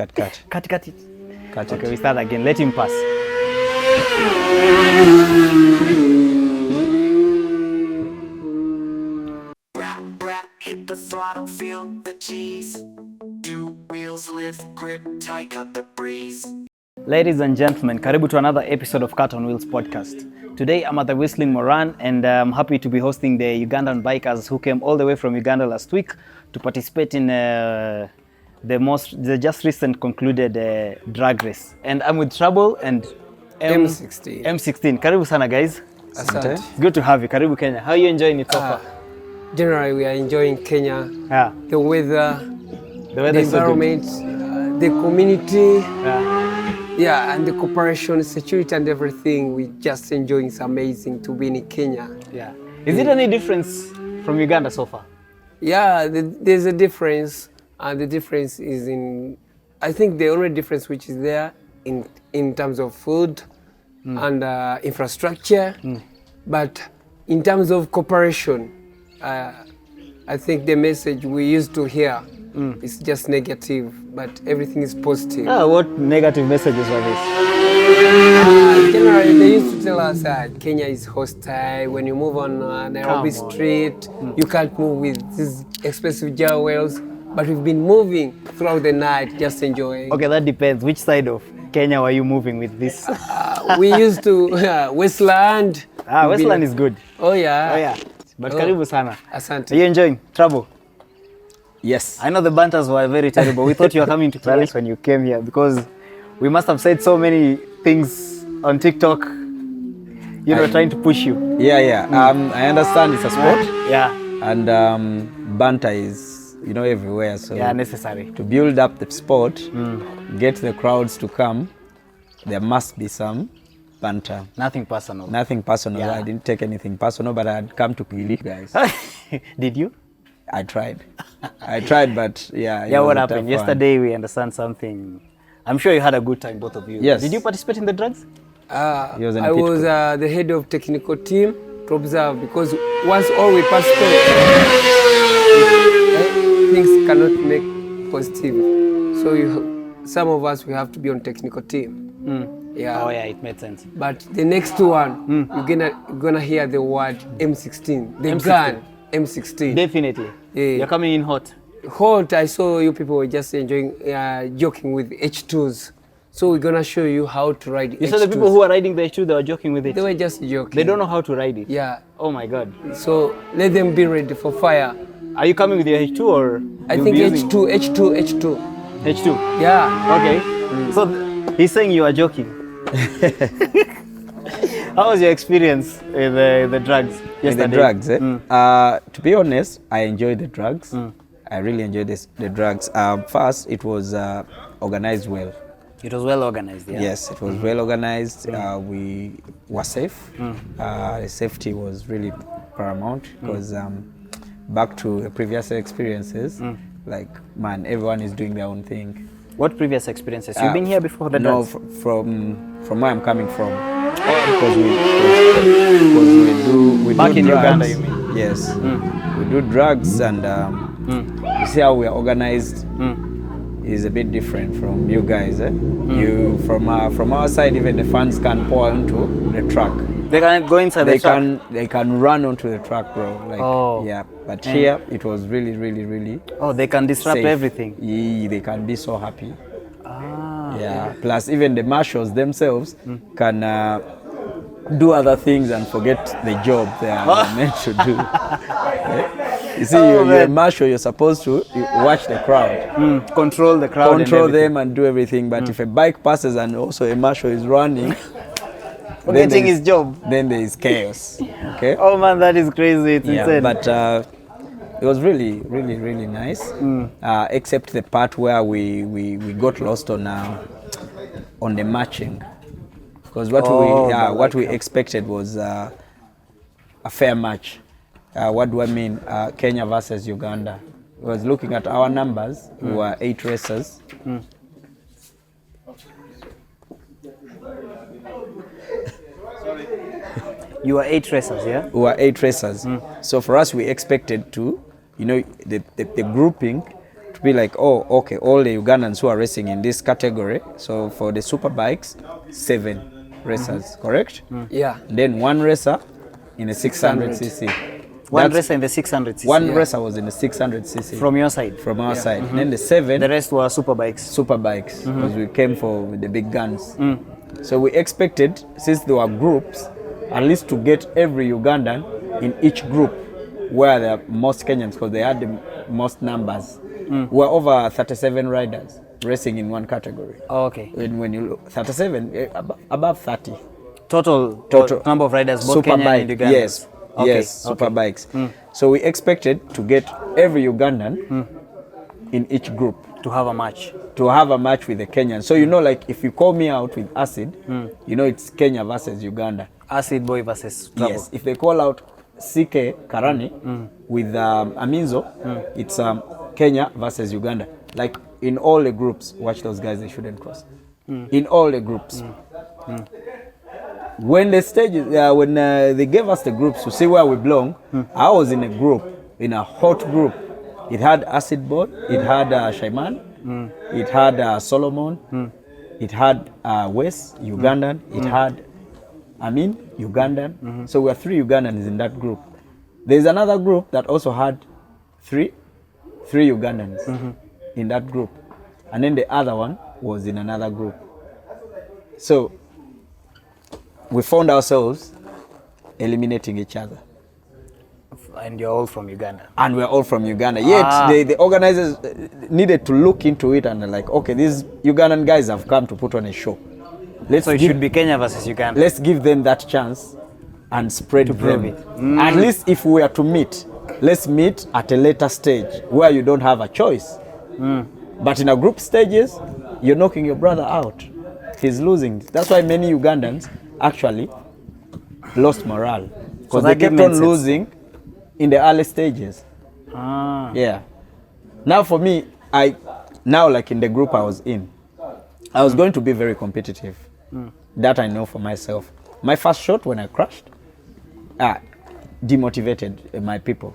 Cut it. Okay, we start again. Let him pass. Hit the throttle, feel the cheese. Two wheels lift, grip tight, cut the breeze. Ladies and gentlemen, karibu to another episode of Cut on Wheels podcast. Today I'm at the Whistling Moran and I'm happy to be hosting the Ugandan bikers who came all the way from Uganda last week to participate in the just recent concluded drag race. And I'm with Trabo and M16. Karibu sana guys. Asante. It's good to have you. Karibu Kenya. How are you enjoying it so far? Generally, we are enjoying Kenya. Yeah. The weather, the is so environment, the community, Yeah. and the cooperation, security, and everything. We just enjoying. It's amazing to be in Kenya. Yeah. Is it any difference from Uganda so far? Yeah, there's a difference, and the difference is in. I think the only difference which is there in terms of food and infrastructure, but in terms of cooperation. I think the message we used to hear is just negative, but everything is positive. What negative messages were this? Generally, they used to tell us Kenya is hostile. When you move on Nairobi Street, you can't move with these expensive jewels. But we've been moving throughout the night, just enjoying. Okay, that depends. Which side of Kenya were you moving with this? We used to Westland. Westland is good. Oh yeah. But karibu sana. Asante. Are you enjoying Trabo? Yes. I know the banters were very terrible. We thought you were coming to Paris when you came here because we must have said so many things on TikTok, trying to push you. Yeah. I understand it's a sport. Yeah. And banter is, everywhere. So yeah, necessary. To build up the sport, get the crowds to come, there must be some banter. Nothing personal. Yeah. I didn't take anything personal, but I had come to kill you guys. Did you? I tried, but yeah. Yeah, what happened? Yesterday we understand something. I'm sure you had a good time, both of you. Yes. Did you participate in the drugs? I was the head of technical team to observe, because once all we participate, things cannot make positive. So some of us, we have to be on technical team. Yeah. Oh yeah, it made sense. But the next one, you're gonna hear the word M16. The gun M16. Definitely. Yeah. You're coming in hot. Hot. I saw you people were just enjoying, joking with H2s. So we're gonna show you how to ride H2s. You saw the people who are riding the H2, they were joking with it. They were just joking. They don't know how to ride it. Yeah. Oh my God. So let them be ready for fire. Are you coming with your H2 or? I think H2. H2. Yeah. Okay. So he's saying you are joking. How was your experience with the drugs yesterday? With the drugs, to be honest, I enjoyed the drugs. I really enjoyed the drugs. First, it was organized well. It was well organized, yeah? Yes, it was well organized. We were safe. The safety was really paramount because back to the previous experiences, everyone is doing their own thing. What previous experiences? You've been here before the drugs? No, from where I'm coming from. Because we Back do in drugs. Uganda, you mean? Yes. We do drugs and you see how we are organized is a bit different from you guys. You from our side, even the fans can pour onto the truck. They can go inside the truck? They can run onto the truck, bro. Yeah. But here, it was really, really, really Oh, they can disrupt safe. everything. Yeah, they can be so happy. Yeah. Plus, even the marshals themselves can do other things and forget the job they are meant to do. You see, you're a marshal, you're supposed to watch the crowd. Control the crowd. Control them and do everything. But if a bike passes and also a marshal is running, forgetting his job, then there is chaos. Okay. Oh man, that is crazy. It's insane. But it was really, really, really nice. Except the part where we got lost on the matching, because what we expected was a fair match. What do I mean? Kenya versus Uganda. I was looking at our numbers. We were 8 racers. You were 8 racers, yeah? We were 8 racers. So for us, we expected to, the grouping to be like, oh, okay, all the Ugandans who are racing in this category. So for the super bikes, 7 racers, correct? Yeah. Then 1 racer in a 600cc. One racer in the 600cc. One racer was in the 600cc. From your side? From our side. Then the 7. The rest were super bikes. Super bikes, because we came for the big guns. So we expected, since there were groups, at least to get every Ugandan in each group where there are most Kenyans, because they had the most numbers. We're over 37 riders racing in one category. Oh, okay. When you look, 37, above 30. Total number of riders, both Super Kenya bike, and Uganda. yes. Okay, Yes, super bikes. So we expected to get every Ugandan in each group. To have a match. To have a match with the Kenyans. So you know, like if you call me out with acid, you know it's Kenya versus Uganda. Acid Boy versus Trabo. Yes. If they call out CK Karani with Aminzo, it's Kenya versus Uganda. Like in all the groups, watch those guys, they shouldn't cross. In all the groups. When the stages, when they gave us the groups to see where we belong, I was in a group, in a hot group. It had Acid Boy, it had Shaiman, it had Solomon, it had Wes, Ugandan, it had Amin, Ugandan. So we are 3 Ugandans in that group. There's another group that also had three Ugandans in that group. And then the other one was in another group. So we found ourselves eliminating each other. And you're all from Uganda. And we're all from Uganda. Yet the organizers needed to look into it and they're like, okay, these Ugandan guys have come to put on a show. So it should be Kenya versus Uganda. Let's give them that chance and spread them. prove it. At least if we are to meet, let's meet at a later stage where you don't have a choice. But in a group stages, you're knocking your brother out. He's losing. That's why many Ugandans actually lost morale. Because they kept on losing in the early stages. Yeah. Now for me, like in the group I was in, I was going to be very competitive. That I know for myself. My first shot when I crashed, demotivated my people.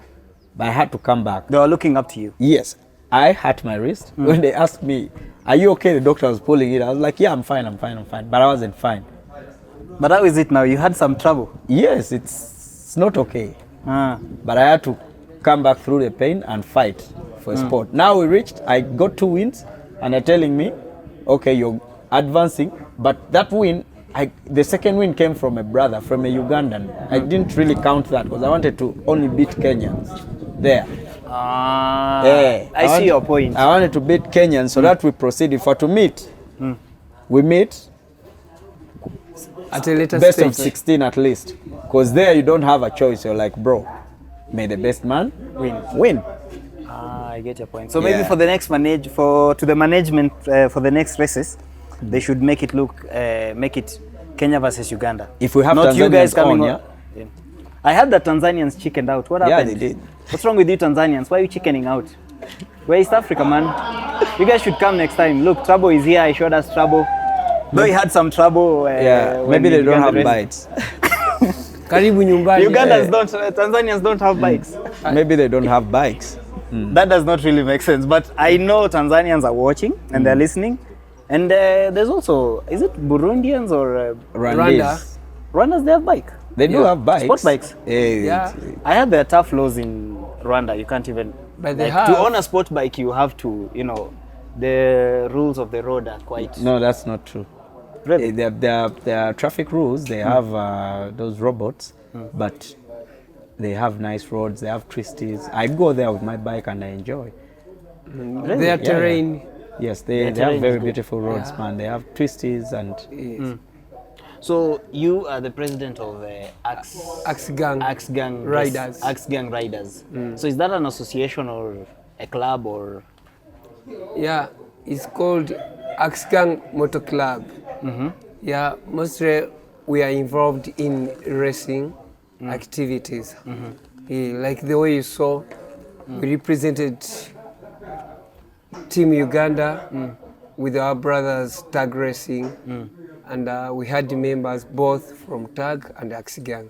But I had to come back. They were looking up to you. Yes. I hurt my wrist. When they asked me, are you okay? The doctor was pulling it. I was like, yeah, I'm fine. But I wasn't fine. But how is it now? You had some trouble. Yes, it's not okay. But I had to come back through the pain and fight for a sport. Now I got 2 wins and they're telling me, okay, you're advancing. But that win, the second win came from a brother, from a Ugandan. I didn't really count that because I wanted to only beat Kenyans there. I see your point. I wanted to beat Kenyans so that we proceed. If we're to meet, we meet at a later best stage. of 16 at least. Because there you don't have a choice. You're like, bro, may the best man win. I get your point. So maybe for the next to the management for the next races, they should make it Kenya versus Uganda. If we have not Tanzanians you guys coming on, yeah. I heard that Tanzanians chickened out. What happened? Yeah, they did. What's wrong with you Tanzanians? Why are you chickening out? We're East Africa, man. You guys should come next time. Look, Trabo is here. He showed us trouble. Though he had some trouble. Maybe they don't have bikes. Karibu nyumbani. Tanzanians don't have bikes. Maybe they don't have bikes. That does not really make sense. But I know Tanzanians are watching and they're listening. And there's also, is it Burundians or Rwandans? Rwandans, they have bike. They do have bikes. Sport bikes. Yeah. I heard there are tough laws in Rwanda. You can't even. But they to own a sport bike, you have to, the rules of the road are quite. No, that's not true. Really? There are traffic rules. They have those robots, but they have nice roads. They have twisties. I go there with my bike and I enjoy. Really? Their terrain. Yes, they have very beautiful roads, man. They have twisties and. So you are the president of Axe Gang Riders. Axe Gang Riders. So is that an association or a club or? Yeah, it's called Axe Gang Motor Club. Yeah, mostly we are involved in racing activities. Like the way you saw, we represented Team Uganda with our brothers Tag Racing. And we had members both from Tag and Axe Gang.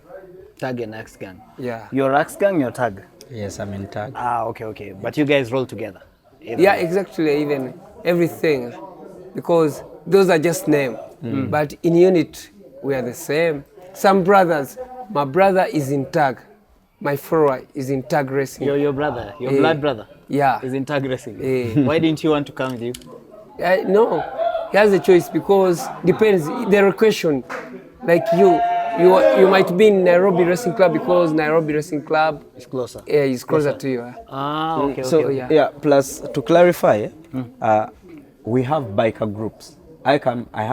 Tag and Axe Gang. Yeah. You're Axe Gang, you're Tag? Yes, I'm in Tag. Okay. But you guys roll together Yeah, exactly, even everything, because those are just names. But in unit, we are the same. Some brothers, my brother is in tag, my follower is in tag racing. Your brother, your Eh, blood brother, yeah. is in tag racing. Eh. Why didn't you want to come with you? No, he has a choice because depends the question. Like you might be in Nairobi Racing Club because Nairobi Racing Club It's closer. is closer to you. Ah, okay, So okay. yeah. yeah, plus to clarify, we have biker groups. I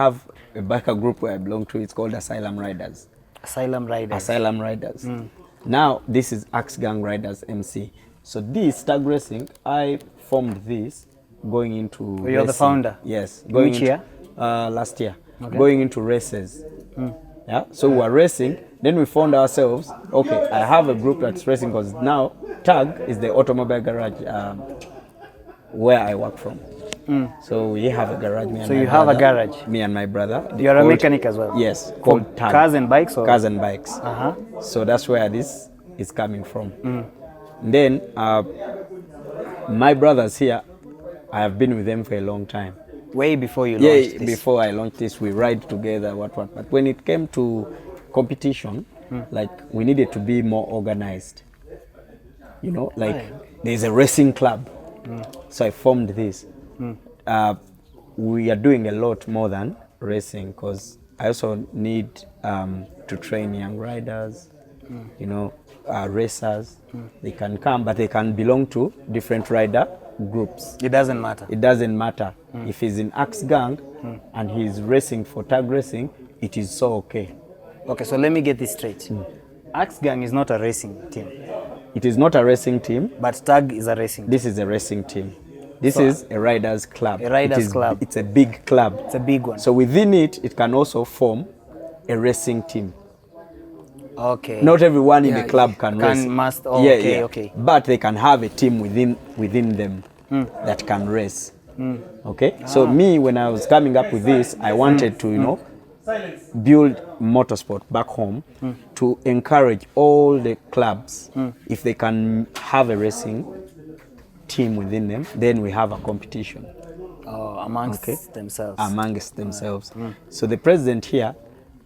have a biker group where I belong to. It's called Asylum Riders. Asylum Riders. Asylum Riders. Now this is Axe Gang Riders MC. So this tag racing, I formed this going into. You're the racing. founder? Yes. Which year? Last year. Okay. Going into races. Yeah. So we were racing. Then we found ourselves. Okay, I have a group that's racing because now tag is the automobile garage where I work from. So we have a garage. Me and So my you have a brother, garage? Me and my brother. You're a called- mechanic as well? Yes, For called tag. cars and bikes or? Cars and bikes. Uh-huh. So that's where this is coming from. Then my brothers here, I have been with them for a long time. Way before you launched this. Before I launched this, we ride together, what. But when it came to competition, like we needed to be more organized. You know, like there's a racing club. So I formed this. We are doing a lot more than racing because I also need to train young riders, you know, racers. They can come, but they can belong to different rider groups. It doesn't matter. It doesn't matter. If he's in Axe Gang and he's racing for tag racing, it is so okay. Okay, so let me get this straight. Axe Gang is not a racing team, It is not a racing team. but Tag is a racing team. This is a racing team. This is a riders club. A riders club. It's a big club. It's a big one. So within it, it can also form a racing team. Okay. Not everyone in Yeah, the club can race. Okay. But they can have a team within them that can race. Okay. So me, when I was coming up with this, I wanted to, you know, build motorsport back home to encourage all the clubs. If they can have a racing team within them, then we have a competition Amongst themselves. themselves. So the president here,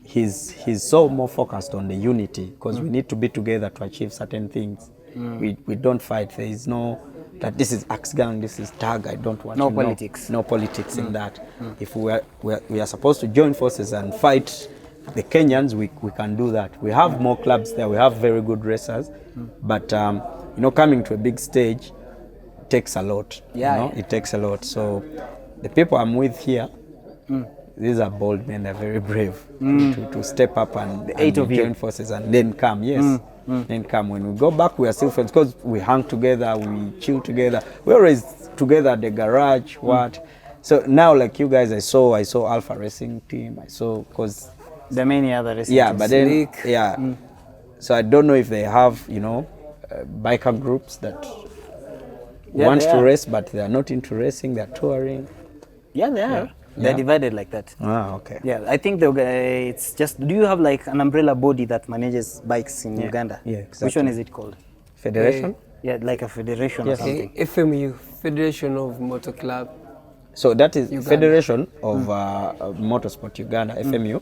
he's so more focused on the unity because we need to be together to achieve certain things. We don't fight. There is no that this is Axe Gang, this is Tag. I don't want No to politics. No politics in that. If we are supposed to join forces and fight the Kenyans, we can do that. We have more clubs there. We have very good racers, but you know, coming to a big stage takes a lot. Yeah, you know, yeah. it takes a lot. So the people I'm with here, these are bold men. They're very brave to step up and, eight of you. join forces and then come. Yes, then come. When we go back, we are still friends because we hang together, we chill together. We're always together at the garage. What? So now, like you guys, I saw Alpha Racing Team. I saw because There are many other racing yeah, teams. but then Slick. yeah. So I don't know if they have, you know, biker groups that want they to are. race, but they are not into racing. They're touring. Yeah, they are. They're Yeah. divided like that. Ah, okay. Yeah, I think it's just. Do you have like an umbrella body that manages bikes in Uganda? Yeah, Which exactly. one is it called? Federation. Yeah, like a federation or Yes. something. FMU, Federation of Motor Club. So that is Uganda. Federation of Motorsport Uganda, FMU.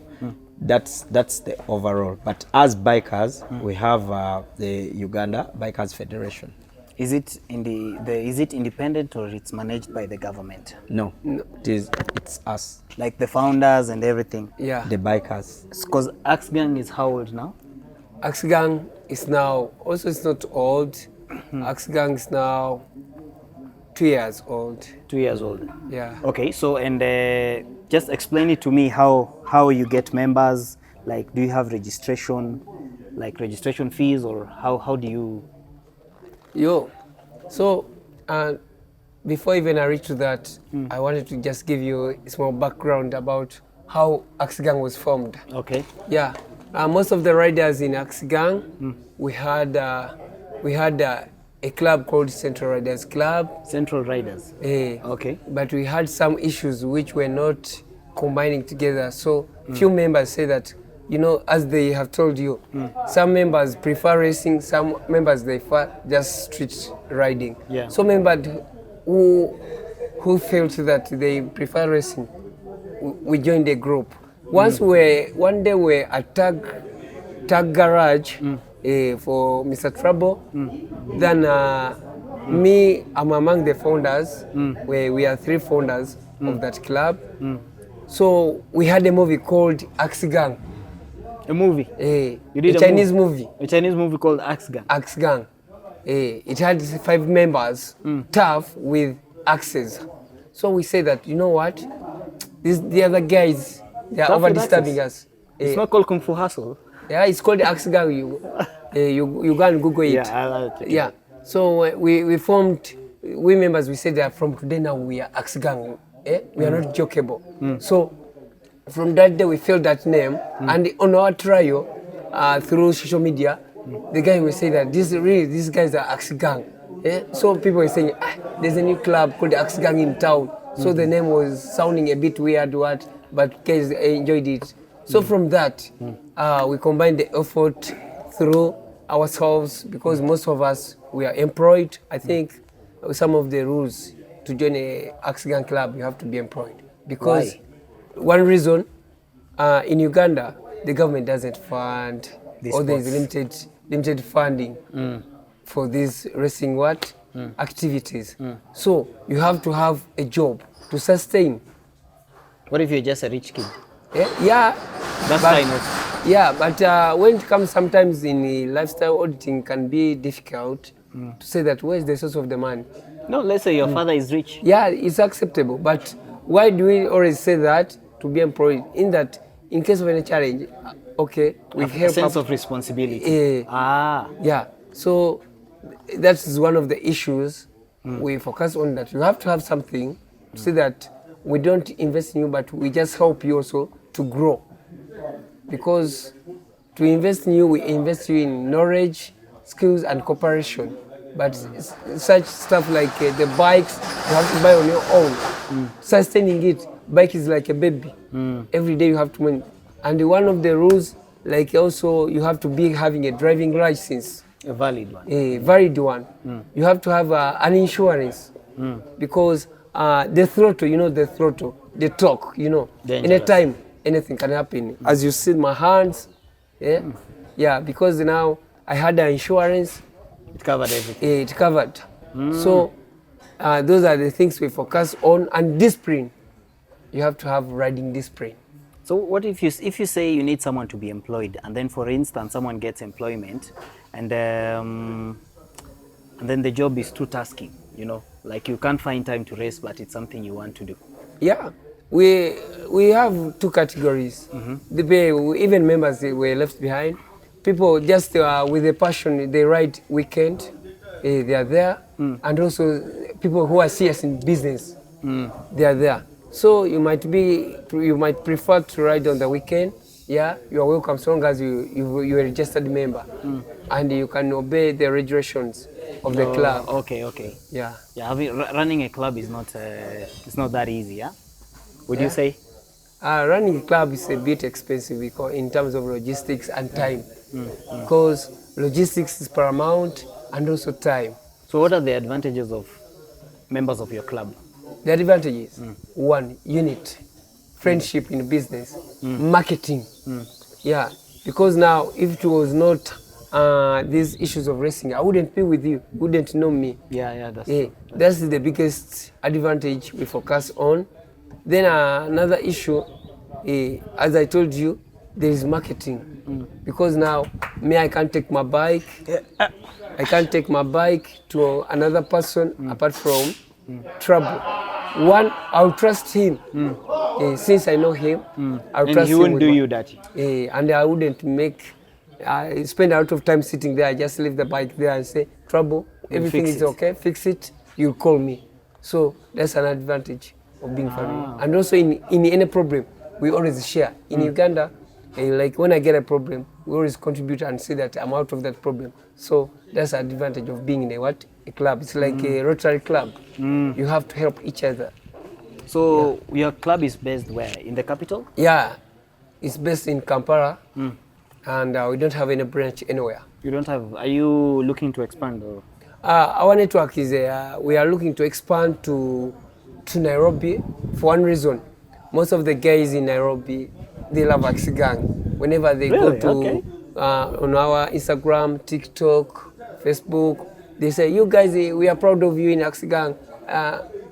That's the overall. But as bikers, we have the Uganda Bikers Federation. Is it is it independent or it's managed by the government? No, it's us, Like the founders and everything? Yeah. the bikers. Because Axe Gang is how old now? Axe Gang is now, also it's not old. Axe Gang is now 2 years old. 2 years old. Yeah. Okay, so and just explain it to me how you get members. Like, do you have registration, like registration fees, or how do you? So before even I reach to that, I wanted to just give you a small background about how Axe Gang was formed. Okay. Yeah, most of the riders in Axe Gang, we had a club called Central Riders Club. Central Riders. Okay. But we had some issues which were not combining together. So few members say that, you know, as they have told you, some members prefer racing, some members they prefer just street riding. Yeah. So who felt that they prefer racing, we joined a group. One day we're at tag garage for Mr. Trabo. Then me, I'm among the founders. We are 3 founders of that club. So we had a movie called Axe Gang. A movie? You did a Chinese movie. A Chinese movie called Axe Gang. Axe Gang. It had 5 members, tough with axes. So we say that, you know what? The other guys, they are Tough over with disturbing axes? us. It's not called Kung Fu Hustle. Yeah, it's called Axe Gang. You go and Google it. Yeah, I like it. Yeah. So we formed, we members, we said that from today now we are Axe Gang. We are not jokeable. So from that day we felt that name, and on our trial through social media, the guy will say that these guys are Axe Gang. So people were saying, there's a new club called Axe Gang in town. So the name was sounding a bit weird, but guys enjoyed it. So from that, we combined the effort through ourselves, because most of us, we are employed. I think some of the rules to join a Axe Gang club, you have to be employed. Because one reason, in Uganda, the government doesn't fund, or there is limited funding for these racing activities. So you have to have a job to sustain. What if you're just a rich kid? Yeah. That's fine also. Yeah, but when it comes sometimes in lifestyle auditing, can be difficult to say that where is the source of the money. No, let's say your father is rich. Yeah, it's acceptable, but why do we always say that to be employed? In that, in case of any challenge, okay, we help. A sense of responsibility. Yeah, so that is one of the issues we focus on, that you have to have something to say that we don't invest in you, but we just help you also to grow. Because to invest in you, we invest you in knowledge, skills, and cooperation. But such stuff like the bikes, you have to buy on your own. Sustaining it, bike is like a baby. Every day you have to win. And one of the rules, like also you have to be having a driving license. A valid one. A valid one. You have to have an insurance. Because the throttle, the torque, Dangerous. anytime anything can happen. As you see my hands, yeah, because now I had an insurance. It covered everything. It covered. So those are the things we focus on. And discipline. You have to have riding discipline. So what if you say you need someone to be employed, and then for instance someone gets employment, and then the job is too tasking, like you can't find time to rest, but it's something you want to do. Yeah, we have 2 categories. Even members were left behind. People just with a passion, they ride weekend, they are there, and also people who are serious in business, they are there. So you might prefer to ride on the weekend. Yeah, you are welcome as long as you are a registered member, and you can obey the regulations of the club. Okay. Yeah. Running a club is not it's not that easy. Yeah. Would you say? Running a club is a bit expensive in terms of logistics and time, because logistics is paramount, and also time. So what are the advantages of members of your club? The advantages: 1, unit, friendship in business, marketing. Yeah, because now if it was not these issues of racing, I wouldn't be with you, wouldn't know me. Yeah, that's that's the biggest advantage we focus on. Then another issue, as I told you, there is marketing. Because now I can't take my bike. I can't take my bike to another person apart from Trabo. One, I'll trust him. Since I know him, I'll trust him. And he wouldn't do you that. And I wouldn't spend a lot of time sitting there. I just leave the bike there and say, Trabo, everything is okay, fix it, you call me. So that's an advantage of being family. And also in any problem, we always share. In Uganda, like when I get a problem, we always contribute and say that I'm out of that problem. So that's an advantage of being in a club. It's like a Rotary club. You have to help each other. So your club is based where? In the capital? Yeah, it's based in Kampala, and we don't have any branch anywhere. You don't have? Are you looking to expand? Or? Our network is, we are looking to expand to Nairobi for one reason. Most of the guys in Nairobi, they love Axi Gang. Whenever they Really? go to Okay. on our Instagram, TikTok, Facebook, they say, you guys, we are proud of you in Axi Gang.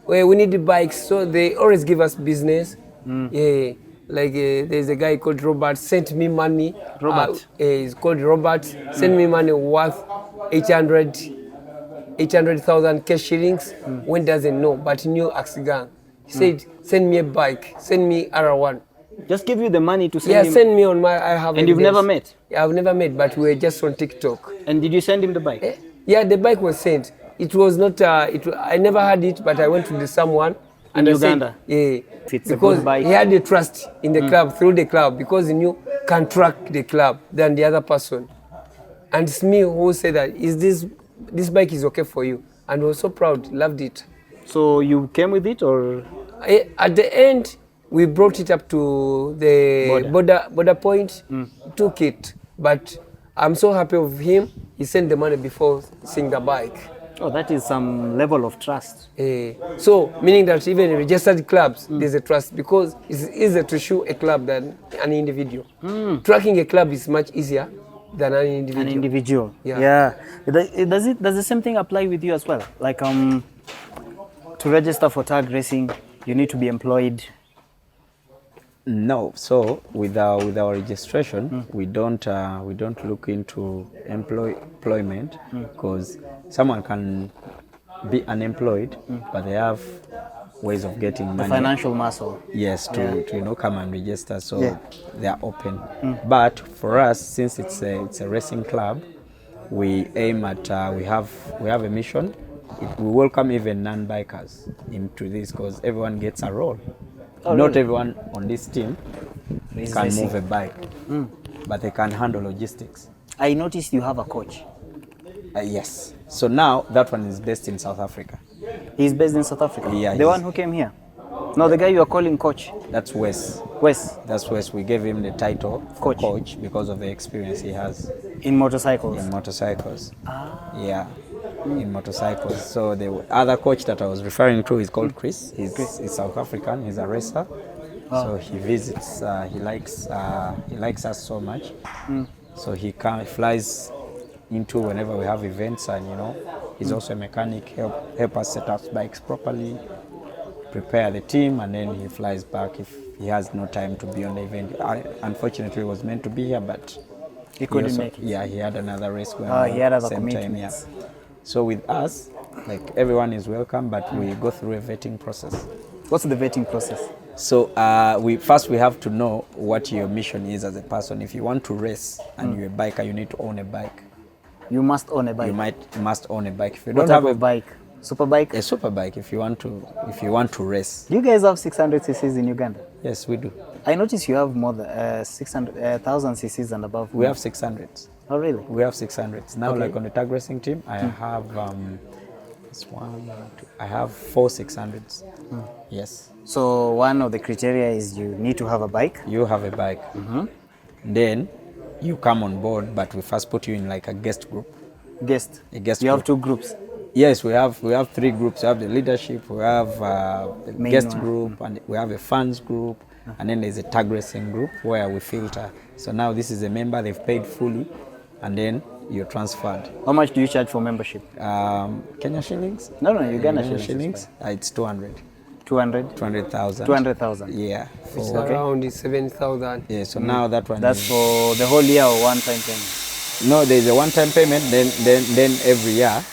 We need the bikes, so they always give us business. Yeah, like there's a guy called Robert sent me money. Robert? He's called Robert. Sent me money worth 800,000 cash shillings. When doesn't know, but he knew Axi Gang. He said, send me a bike, send me R1. Just give you the money to send Yeah, him. send me on my. I have. And you've evidence. never met? Yeah, I've never met, but we were just on TikTok. And did you send him the bike? Yeah, the bike was sent. It was not. I never had it, but I went to someone In Uganda? Said, yeah, If it's a because good bike. he had the trust in the club through the club because he knew can track the club than the other person. And it's me who said that this bike is okay for you, and I was so proud, loved it. So you came with it, or? At the end, we brought it up to the border point, took it. But I'm so happy with him. He sent the money before seeing the bike. Oh, that is some level of trust. So, meaning that even in registered clubs, there's a trust because it's easier to show a club than an individual. Tracking a club is much easier than an individual. An individual. Yeah. Does the same thing apply with you as well? Like to register for tag racing, you need to be employed. No, so with our registration, we don't look into employment because someone can be unemployed, but they have ways of getting money. The financial muscle. Yes, to come and register, so they are open. But for us, since it's a racing club, we aim at we have a mission. We welcome even non-bikers into this because everyone gets a role. Oh, Not really? everyone on this team can move a bike, but they can handle logistics. I noticed you have a coach. Yes. So now that one is based in South Africa. He's based in South Africa? Yeah. The one who came here? No, the guy you are calling coach. That's Wes. Wes. That's Wes. We gave him the title Coach. because of the experience he has In motorcycles? in motorcycles. Yeah, in motorcycles. So the other coach that I was referring to is called Chris. He's South African. He's a racer. So he visits. He likes us so much. So he flies into whenever we have events, and he's also a mechanic. Help us set up bikes properly, prepare the team, and then he flies back if he has no time to be on the event. Unfortunately, he was meant to be here, but He couldn't make it. Yeah, he had another race going on He had other same time. Yeah. commitments. So with us, like everyone is welcome, but we go through a vetting process. What's the vetting process? So we have to know what your mission is as a person. If you want to race and you're a biker, you need to own a bike. You must own a bike. You must own a bike. If you What don't type have of bike? Super bike? a super bike, if you want to race. Do you guys have 600 cc's in Uganda? Yes, we do. I noticed you have more than 1,000 cc's and above. We have 600s. Oh, really? We have 600s. Now, Okay. like on the tag racing team, I have I have 4 600s. Yes. So one of the criteria is you need to have a bike. You have a bike. Then you come on board, but we first put you in like a guest group. Guest. A guest You have group. 2 groups. Yes, we have 3 groups. We have the leadership, we have the Main guest one. group, and we have a fans group, and then there's a tag racing group where we filter. So now this is a member, they've paid fully, and then you're transferred. How much do you charge for membership? Kenya shillings? No, Uganda Uganda shillings. It's 200. 200? 200,000. 200,000. Yeah. It's For, around 7,000. yeah. So now that one. That's is, for the whole year or one-time payment? No, there's a one-time payment. Then every year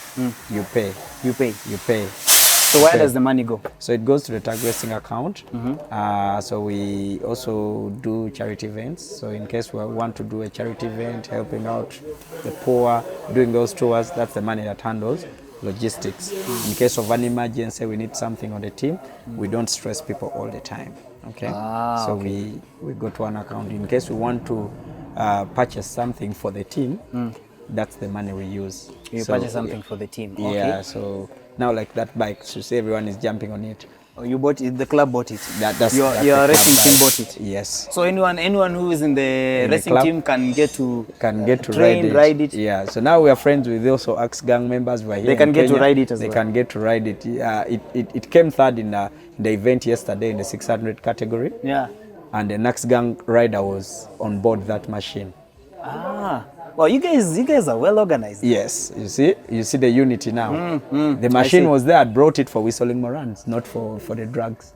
you pay. You pay. You pay. So where does the money go? So it goes to the tag racing account. So we also do charity events. So in case we want to do a charity event, helping out the poor, doing those tours, that's the money that handles logistics. In case of an emergency, we need something on the team. We don't stress people all the time. Okay. So we go to an account. In case we want to purchase something for the team, that's the money we use. You purchase something for the team. Okay. Yeah, so now like that bike, so say everyone is jumping on it. Oh, you bought it. The club bought it. That's your the club racing team bike. bought it. Yes. So anyone who is in the the racing club team can get to train, ride it. Yeah. So now we are friends with also Axe Gang members. We're here They can in get to Kenya. ride it as They well. can get to ride it. It came third in the event yesterday in the 600 category. Yeah. And the Axe Gang rider was on board that machine. Ah. Well, you guys are well organized. Yes, you see the unity now. The machine was there. I brought it for whistling morans, not for the drugs.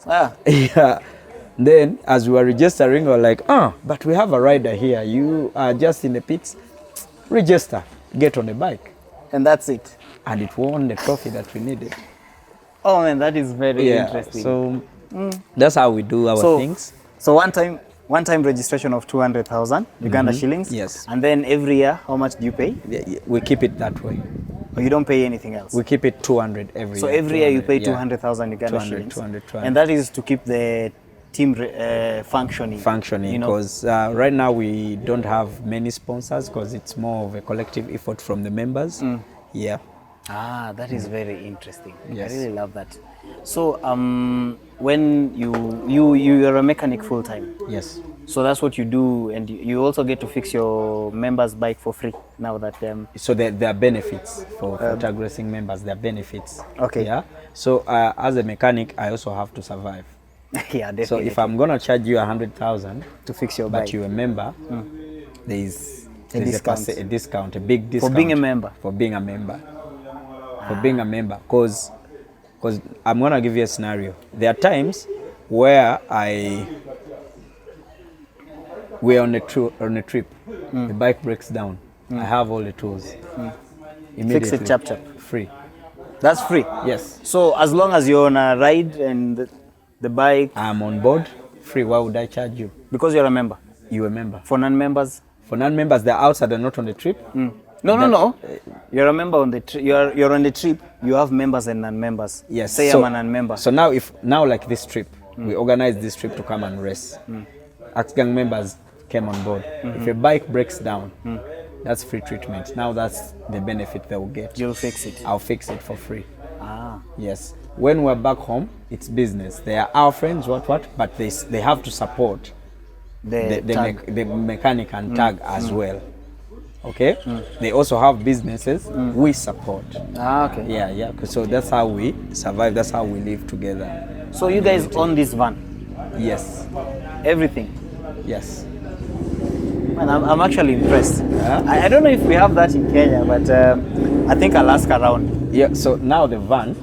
Ah. Yeah. Then as we were registering, we were like, but we have a rider here. You are just in the pits. Register, get on the bike. And that's it. And it won the trophy that we needed. Oh man, that is very interesting. So that's how we do our things. So one time registration of 200,000 Uganda shillings. Yes. And then every year, how much do you pay? We keep it that way. Or you don't pay anything else? We keep it 200 every year. So every year you pay 200, 200,000 Uganda 200, shillings. 200, 200. And that is to keep the team functioning. Functioning, because right now we don't have many sponsors because it's more of a collective effort from the members. Yeah. Ah, that is very interesting. Yes. I really love that. So when you're a mechanic full time. Yes. So that's what you do, and you also get to fix your members' bike for free now that So there are benefits for tag racing members. There are benefits. Okay. Yeah. So as a mechanic, I also have to survive. Yeah, definitely. So if I'm gonna charge you 100,000 to fix your but bike, you're a member, there's discount. a discount, a big discount for being a member. For being a member. For being a member, because I'm gonna give you a scenario. There are times where we're on a trip, the bike breaks down. I have all the tools. Fix it, chap. Free. That's free. Yes. So as long as you're on a ride and the bike, I'm on board. Free. Why would I charge you? because you're a member. You're a member. For non-members, For non-members, they're outside and not on the trip. No. You're a member on the trip. You're on the trip. You have members and non-members. Yes. Say so, I'm a non-member. So now like this trip, we organized this trip to come and race. Axe Gang members came on board. If a bike breaks down, that's free treatment. Now that's the benefit they will get. You'll fix it. I'll fix it for free. Ah. Yes. When we're back home, it's business. They are our friends, but they have to support the mechanic and tag as well. Okay? They also have businesses we support. Ah, okay. Yeah. So that's how we survive. That's how we live together. So you guys own this van? Yes. Everything? Yes. Man, I'm actually impressed. Yeah. I don't know if we have that in Kenya, but I think I'll ask around. Yeah. So now the van,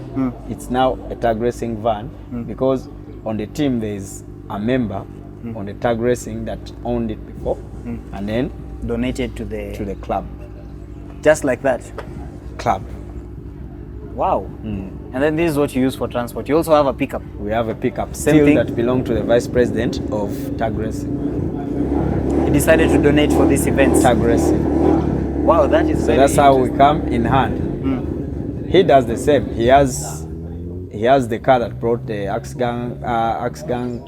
it's now a tag racing van because on the team there is a member on the tag racing that owned it before, and then Donated to the club. just like that. Club. Wow. And then this is what you use for transport. You also have a pickup. We have a pickup Same still thing? that belongs to the vice president of tag racing. You decided to donate for this event. Tag racing. Wow, that is So very that's how we interesting. come in hand. He does the same. He has the car that brought the Axe Gang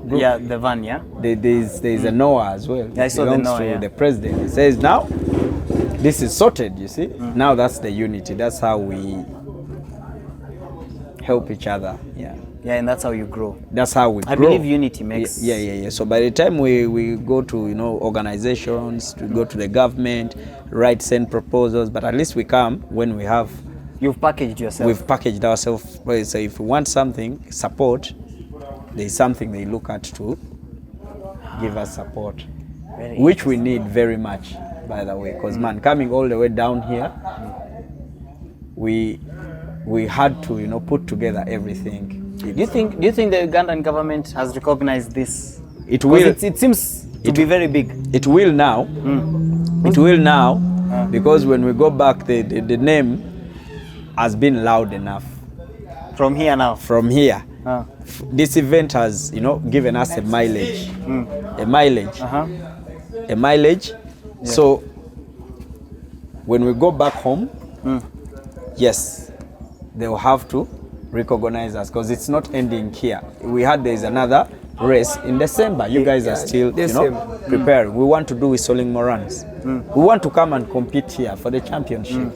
group. Yeah, the van, yeah. There's a Noah as well. Yeah, I saw the belongs Noah, to yeah. the president. He says now this is sorted. You see. Now that's the unity. That's how we help each other. Yeah. Yeah, and that's how you grow. That's how we grow. I believe unity makes. Yeah. So by the time we go to organizations, to go to the government, send proposals, but at least we come when we have. You've packaged yourself. We've packaged ourselves. So if we want something, support, there's something they look at to give us support, Very which we need very much, by the way. Because man, coming all the way down here, we had to put together everything. Do you think the Ugandan government has recognized this? It will. It seems to be very big. It will now. It will now, because when we go back, the name has been loud enough. From here now. From here, this event has given us a mileage. A mileage. A mileage. Yeah. So when we go back home, yes, they will have to recognize us because it's not ending here. There's another race in December. You guys are still, preparing. We want to do whistling more runs. We want to come and compete here for the championship.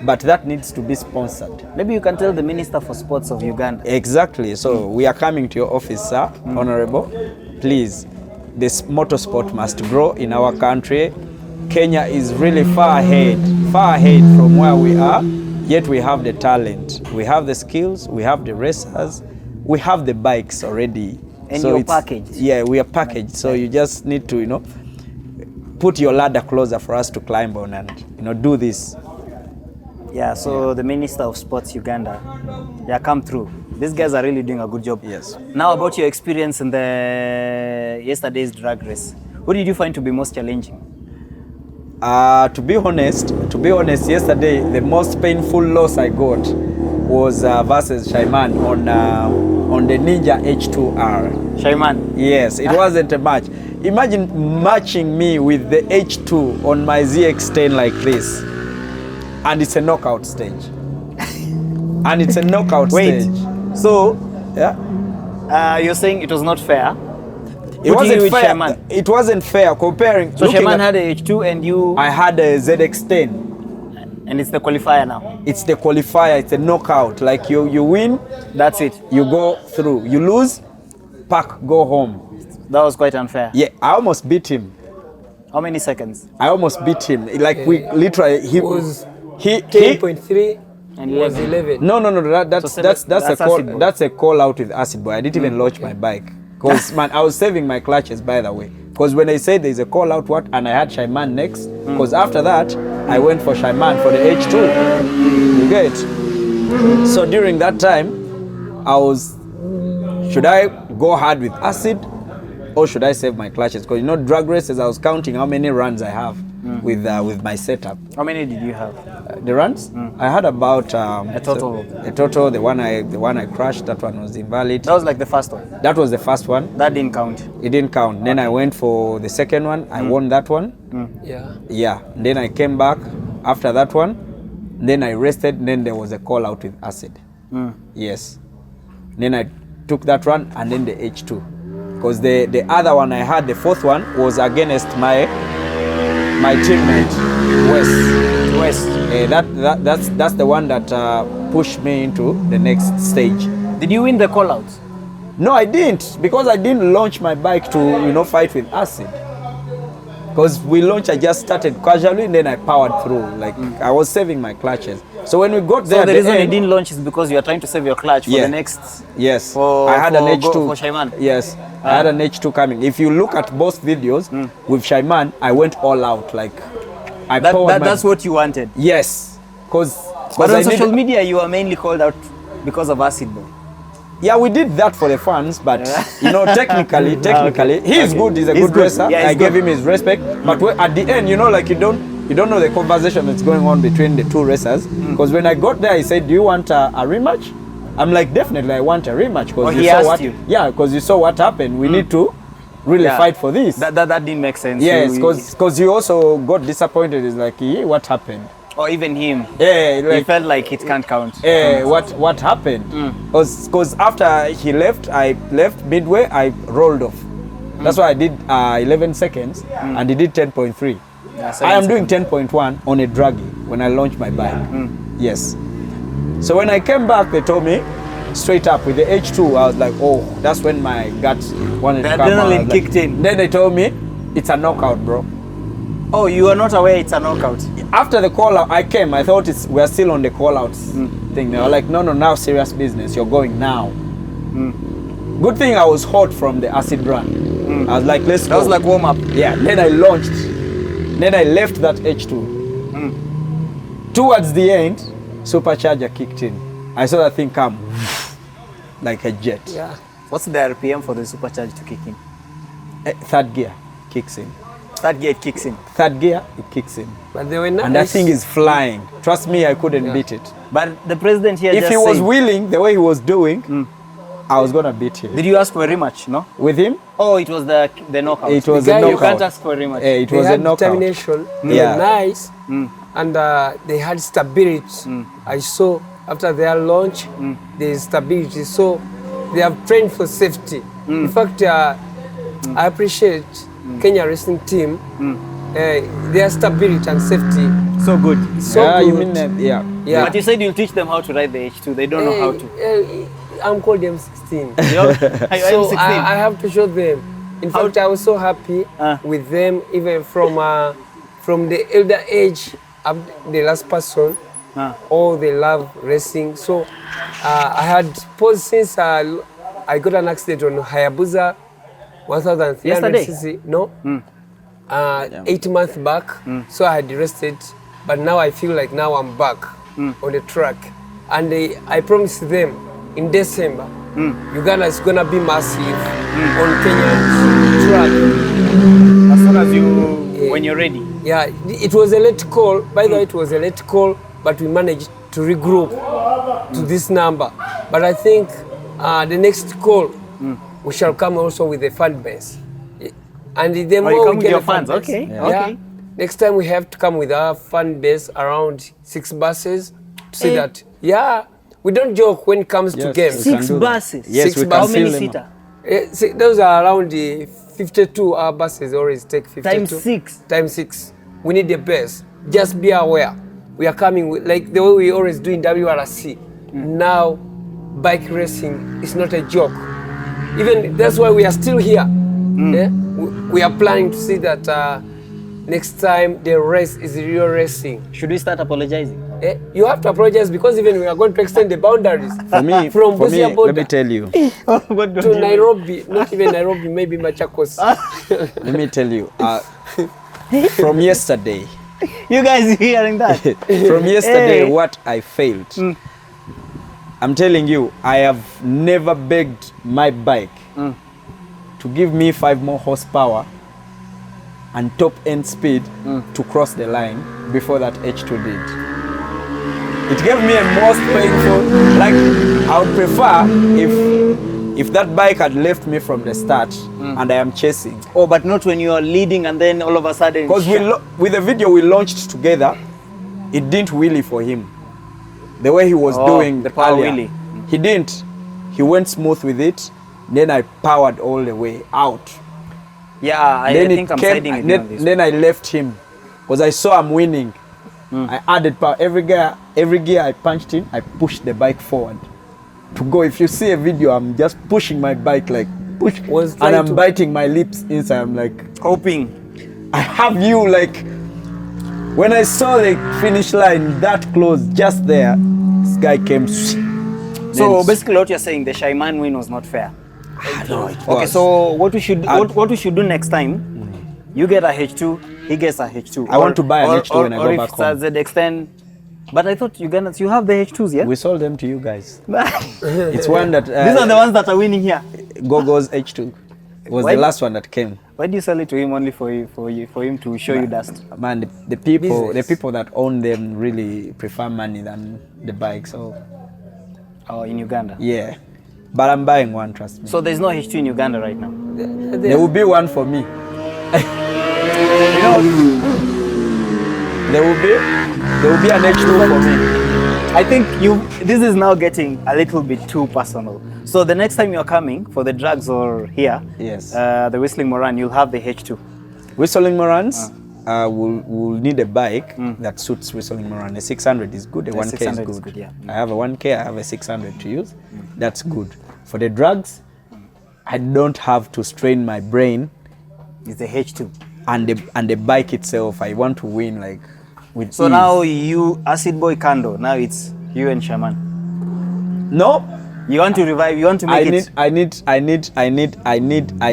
But that needs to be sponsored. Maybe you can tell the Minister for Sports of Uganda. Exactly. So we are coming to your office, sir, Honorable. Please, this motorsport must grow in our country. Kenya is really far ahead from where we are, yet we have the talent. We have the skills, we have the racers, we have the bikes already. And you're packaged. Yeah, we are packaged. So you just need to, put your ladder closer for us to climb on and, do this. Yeah, so the Minister of Sports Uganda, come through. These guys are really doing a good job. Yes. Now about your experience in the yesterday's drag race. What did you find to be most challenging? To be honest, yesterday the most painful loss I got was versus Shaiman on the Ninja H2R. Shaiman? Yes, it wasn't a match. Imagine matching me with the H2 on my ZX10 like this, and it's a knockout stage. Wait, so yeah, you're saying it was not fair? It wasn't fair. It wasn't fair comparing. So Shaiman had a H2 and you... I had a ZX10. And it's the qualifier now? It's the qualifier. It's a knockout. Like you win. That's it. You go through. You lose, pack, go home. That was quite unfair. Yeah, I almost beat him. How many seconds? I almost beat him. Like we literally... He was 10.3 and he was 11. No. That's a call out with Acid Boy. I didn't even launch my bike. Because, man, I was saving my clutches, by the way. Because when I said there's a call out, and I had Shaiman next, because after that, I went for Shaiman for the H2. You get it? So during that time, should I go hard with Acid, or should I save my clutches? Because, drag races, I was counting how many runs I have with my setup. How many did you have? The runs? I had about a total. The one I crashed, that one was invalid. That was like the first one. That was the first one. That didn't count. It didn't count. Then I went for the second one. I won that one. Yeah. Then I came back after that one. Then I rested. Then there was a call out with Acid. Yes. Then I took that one and then the H2. Because the other one I had, the fourth one, was against my teammate West. That's the one that pushed me into the next stage. Did you win the call outs? No, I didn't, because I didn't launch my bike to fight with Acid. Because we launched, I just started casually and then I powered through. Like I was saving my clutches. So when we got there, so the reason you didn't launch is because you are trying to save your clutch for the next. Yes. I had an H2 for Shaiman. Yes. I had an H2 coming. If you look at both videos with Shaiman, I went all out. Like that's what you wanted. Yes. But on social media, you are mainly called out because of Acid Boy. Yeah, we did that for the fans, but technically, he's good. He's a good racer. Yeah, I gave him his respect. But at the end, like you don't know the conversation that's going on between the two racers. Because when I got there, he said, "Do you want a rematch?" I'm like, "Definitely, I want a rematch." Because he asked you. Yeah, because you saw what happened. We need to really fight for this. That didn't make sense. Yes, because you also got disappointed. It's like, what happened? Or even him. Yeah, he felt like it can't count. What happened? Because after he left, I left midway, I rolled off. That's why I did 11 seconds and he did 10.3. Yeah, I am doing 10.1 on a draggy when I launched my bike. Yes. So when I came back, they told me straight up with the H2, I was like, oh, that's when my gut wanted to come out. The adrenaline kicked in. Then they told me, it's a knockout, bro. Oh, you are not aware it's a knockout? After the call out, I came. I thought we're still on the call outs thing. They were like, no, now serious business. You're going now. Good thing I was hot from the Acid run. I was like, let's go. That was like warm up. Yeah. Then I launched. Then I left that H2. Towards the end, supercharger kicked in. I saw that thing come like a jet. Yeah. What's the RPM for the supercharger to kick in? Third gear kicks in. Third gear it kicks in. Third gear, it kicks in. But they were nice. And that thing is flying. Trust me, I couldn't beat it. But the president here if he was willing, the way he was doing, I was going to beat him. Did you ask for a rematch, no? With him? Oh, it was the knockout. It was a knockout. You can't ask for a rematch. It was a knockout. Determination. They were nice. And they had stability. I saw after their launch, there's stability. So they have trained for safety. In fact, I appreciate Kenya wrestling team, their stability and safety. So good. So yeah, good. you mean yeah. Yeah. But you said you'll teach them how to ride the H2. They don't know how to. I'm called M16. You're So M16. I have to show them. In fact, I was so happy with them, even from the elder age up the last person. All they love racing. So I had paused since I got an accident on Hayabusa 1300cc. No, 8 months back. So I had rested, but now I feel like now I'm back on the track, and I promised them in December, Uganda is gonna be massive on Kenyan track. As soon as when you're ready. Yeah, it was a late call. By the way, it was a late call, but we managed to regroup to this number. But I think the next call, we shall come also with a fan base. And the more you come we with get your a fan fans, base, okay, yeah, okay. next time we have to come with our fan base around 6 buses to see that, yeah, we don't joke when it comes to Yes, games. we can 6 do that. buses. Yes, Six we can buses. How many fill them seater? See, those are around the 52. Our buses always take 52. Times 6. Times 6. We need the best. Just be aware. We are coming with, like the way we always do in WRC. Now, bike racing is not a joke. Even that's why we are still here. Yeah? We are planning to see that next time the race is real racing. Should we start apologizing? You have to apologize because even we are going to extend the boundaries For me, from Busia let border me tell you. to Nairobi, not even Nairobi, maybe Machakos. Let me tell you. From yesterday, You guys hearing that? from yesterday, Hey. what I failed. I'm telling you, I have never begged my bike to give me 5 more horsepower and top end speed to cross the line before that H2 did. It gave me a most painful, like I would prefer if that bike had left me from the start and I am chasing. Oh, but not when you are leading and then all of a sudden. Because with the video we launched together, it didn't wheelie for him. The way he was doing the power earlier. wheelie. He didn't. He went smooth with it. Then I powered all the way out. Yeah, I Then think I'm siding with you on this. Then I left him because I saw I'm winning. I added power. Every gear I punched in, I pushed the bike forward to go. If you see a video, I'm just pushing my bike like push, Was and trying I'm to- biting my lips inside. I'm like, Hoping. I have you like. When I saw the finish line that close, just there, this guy came. So basically, what you're saying, the Shaiman win was not fair. No, it Okay, was. so what we should do next time? You get a H2, he gets a H2. I want to buy an H2 when I go back home. Or if it's extend. But I thought Ugandans, you have the H2s, yeah? We sold them to you guys. These It's one that are the ones that are winning here. Gogo's H2 was Why- the last one that came. Why do you sell it to him only for him to show you dust? Man, the people Business. that own them really prefer money than the bike. So Oh, in Uganda. yeah, but I'm buying one. Trust me. So there's no H2 in Uganda right now. There will be one for me. You know, There will be an H2 for me. I think this is now getting a little bit too personal. So the next time you're coming for the drugs or here, Yes. the Whistling Moran, you'll have the H2. Whistling Morans will need a bike that suits Whistling Moran. A 600 is good. A 1K is 600 good. is good, yeah. I have a 1K. I have a 600 to use. That's good. For the drugs, I don't have to strain my brain It's the H2. and the bike itself. I want to win like with So ease. now you, Acid Boy Kando, now it's you and Shaman. No, You want to revive, you want to make it. I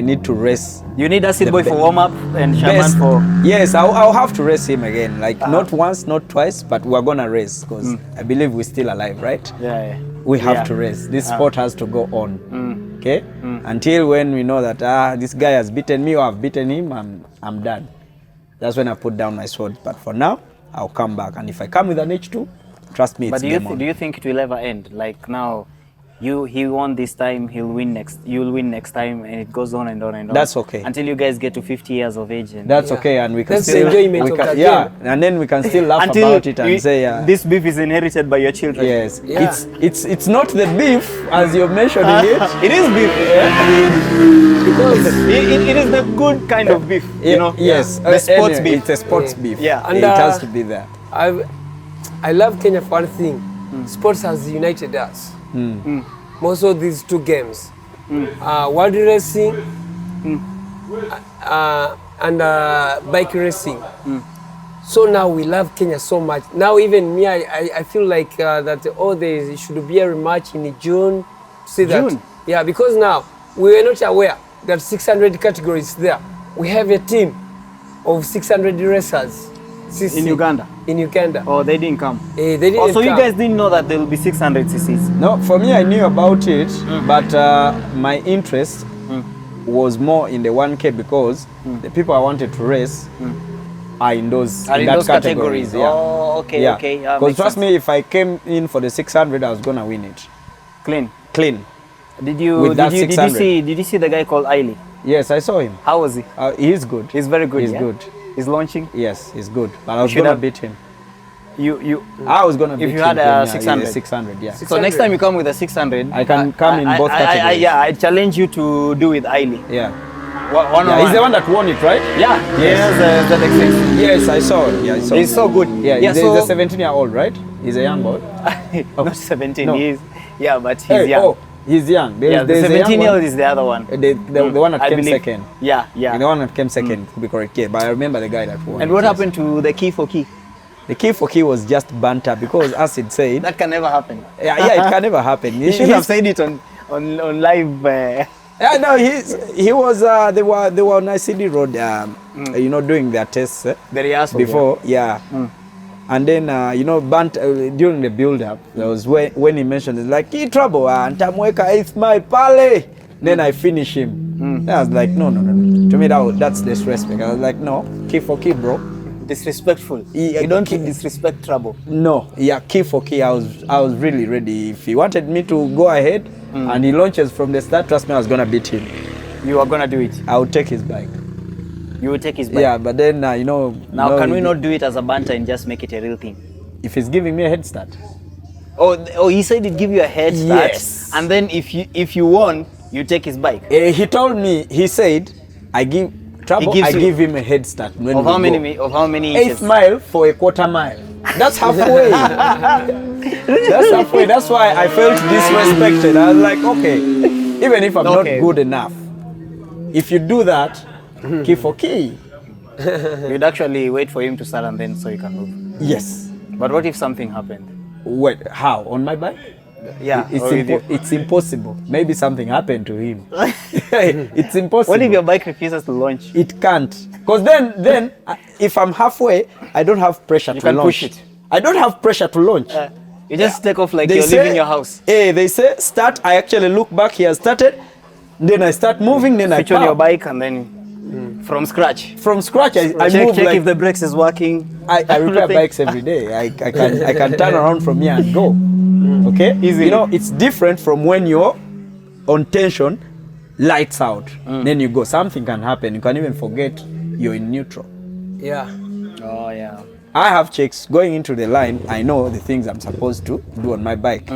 need to race. You need Acid the Boy for warm up and Shaman Best. for. Yes, I'll have to race him again. Like not once, not twice, but we're gonna race because I believe we're still alive, right? Yeah. We have Yeah. to race. This sport has to go on. Okay? Until when we know that this guy has beaten me or I've beaten him, I'm done. That's when I put down my sword. But for now, I'll come back. And if I come with an H2, trust me, But it's game on. do you think it will ever end? Like now, he won this time, you'll win next time, and it goes on and on and on. That's okay. Until you guys get to 50 years of age. And That's okay, and we can That's the still enjoyment we of can, the yeah, game. and then we can still laugh until about it and say this beef is inherited by your children. yes, Yeah. it's not the beef as you're mentioning it. It is beef. Because It is the good kind of beef, you know. Yes, the sports anyway, beef. It's a sports beef. Yeah. And, it has to be there. I love Kenya for one thing. Sports has united us. Most of these two games, world racing and bike racing. So now we love Kenya so much. Now even me, I feel like that there should be a rematch in June. See that? June? Yeah, because now we were not aware that 600 categories there. We have a team of 600 racers. CC, In Uganda. In Uganda. Oh, they didn't come. They didn't Also, you come. guys didn't know that there will be 600 cc's. No, for me, I knew about it, but my interest was more in the 1K because the people I wanted to race are in those, Are in that those categories. Yeah. Oh, okay, Yeah. okay. Because Makes trust sense. me, if I came in for the 600, I was gonna win it Clean. clean. Did you With that did you 600. see the guy called Ailey? Yes, I saw him. How was he? He's good. He's very good. He's yeah? good. He's launching. Yes, he's good. But I was should gonna have- beat him. You I was gonna beat him. you had a Kenya, 600. 600, yeah. So next time you come with a 600, I can come in both categories. Yeah, I challenge you to do with Ailey. Yeah. One Yeah, he's the one that won it, right? Yeah. Yes. Yes. That exists. Yes, I saw. Yeah, I saw. He's so good. Yeah, he's so a 17-year-old, right? He's a young boy. not 17. No. He's but he's Hey, young. oh, he's young. Yeah, the 17-year-old is the other one. The one that I came believe. second. Yeah, yeah. The one that came second, to be correct. Yeah, but I remember the guy that won. And what Yes. happened to the key for key? The key for key was just banter because, as it said, That can never happen. yeah, it can never happen. You should have said it on live. Yeah, no, he was. They were on ICD Road, you know, doing their tests The rehearsal. before, yeah. And then you know, during the build-up, there was when he mentioned it, like, "Key Trabo, ntamweka 8th mile pale." Then I finish him. I was like, no. To me, that's disrespect. I was like, no, key for key, bro. Disrespectful. Yeah, You don't key- disrespect trouble. No, yeah, key for key. I was really ready. If he wanted me to go ahead and he launches from the start, trust me, I was gonna beat him. You are gonna do it. I would take his bike. You will take his bike. Yeah, but then you know. Now, no, can we not do it as a banter and just make it a real thing? If he's giving me a head start. Oh, he said he'd give you a head start. Yes. And then if you won, you take his bike. He told me. He said, "I give Trouble. gives I you- give him a head start." When Of we how go. many? Of how many 8th inches? mile for a quarter mile. That's halfway. That's halfway. That's why I felt disrespected. I was like, okay, even if I'm Okay. not good enough, if you do that, key for key. You'd actually wait for him to start and then so you can move. Yes. But what if something happened? Wait, how? On my bike? Yeah. It's, or with you. it's impossible. Maybe something happened to him. It's impossible. What if your bike refuses to launch? It can't. Because then if I'm halfway, I don't have pressure to can launch. push it. I don't have pressure to launch. You just take off like They you're say- leaving your house. Hey, they say start. I actually look back. He has started. Then I start moving. Then Switch I on your pow. bike and then from scratch. From scratch. I check move check like if the brakes is working. I repair Everything. bikes every day. I can turn around from here and go. Okay? Easily. You know, it's different from when you're on tension, lights out. Then you go. Something can happen. You can even forget you're in neutral. Yeah. Oh yeah. I have checks going into the line. I know the things I'm supposed to do on my bike.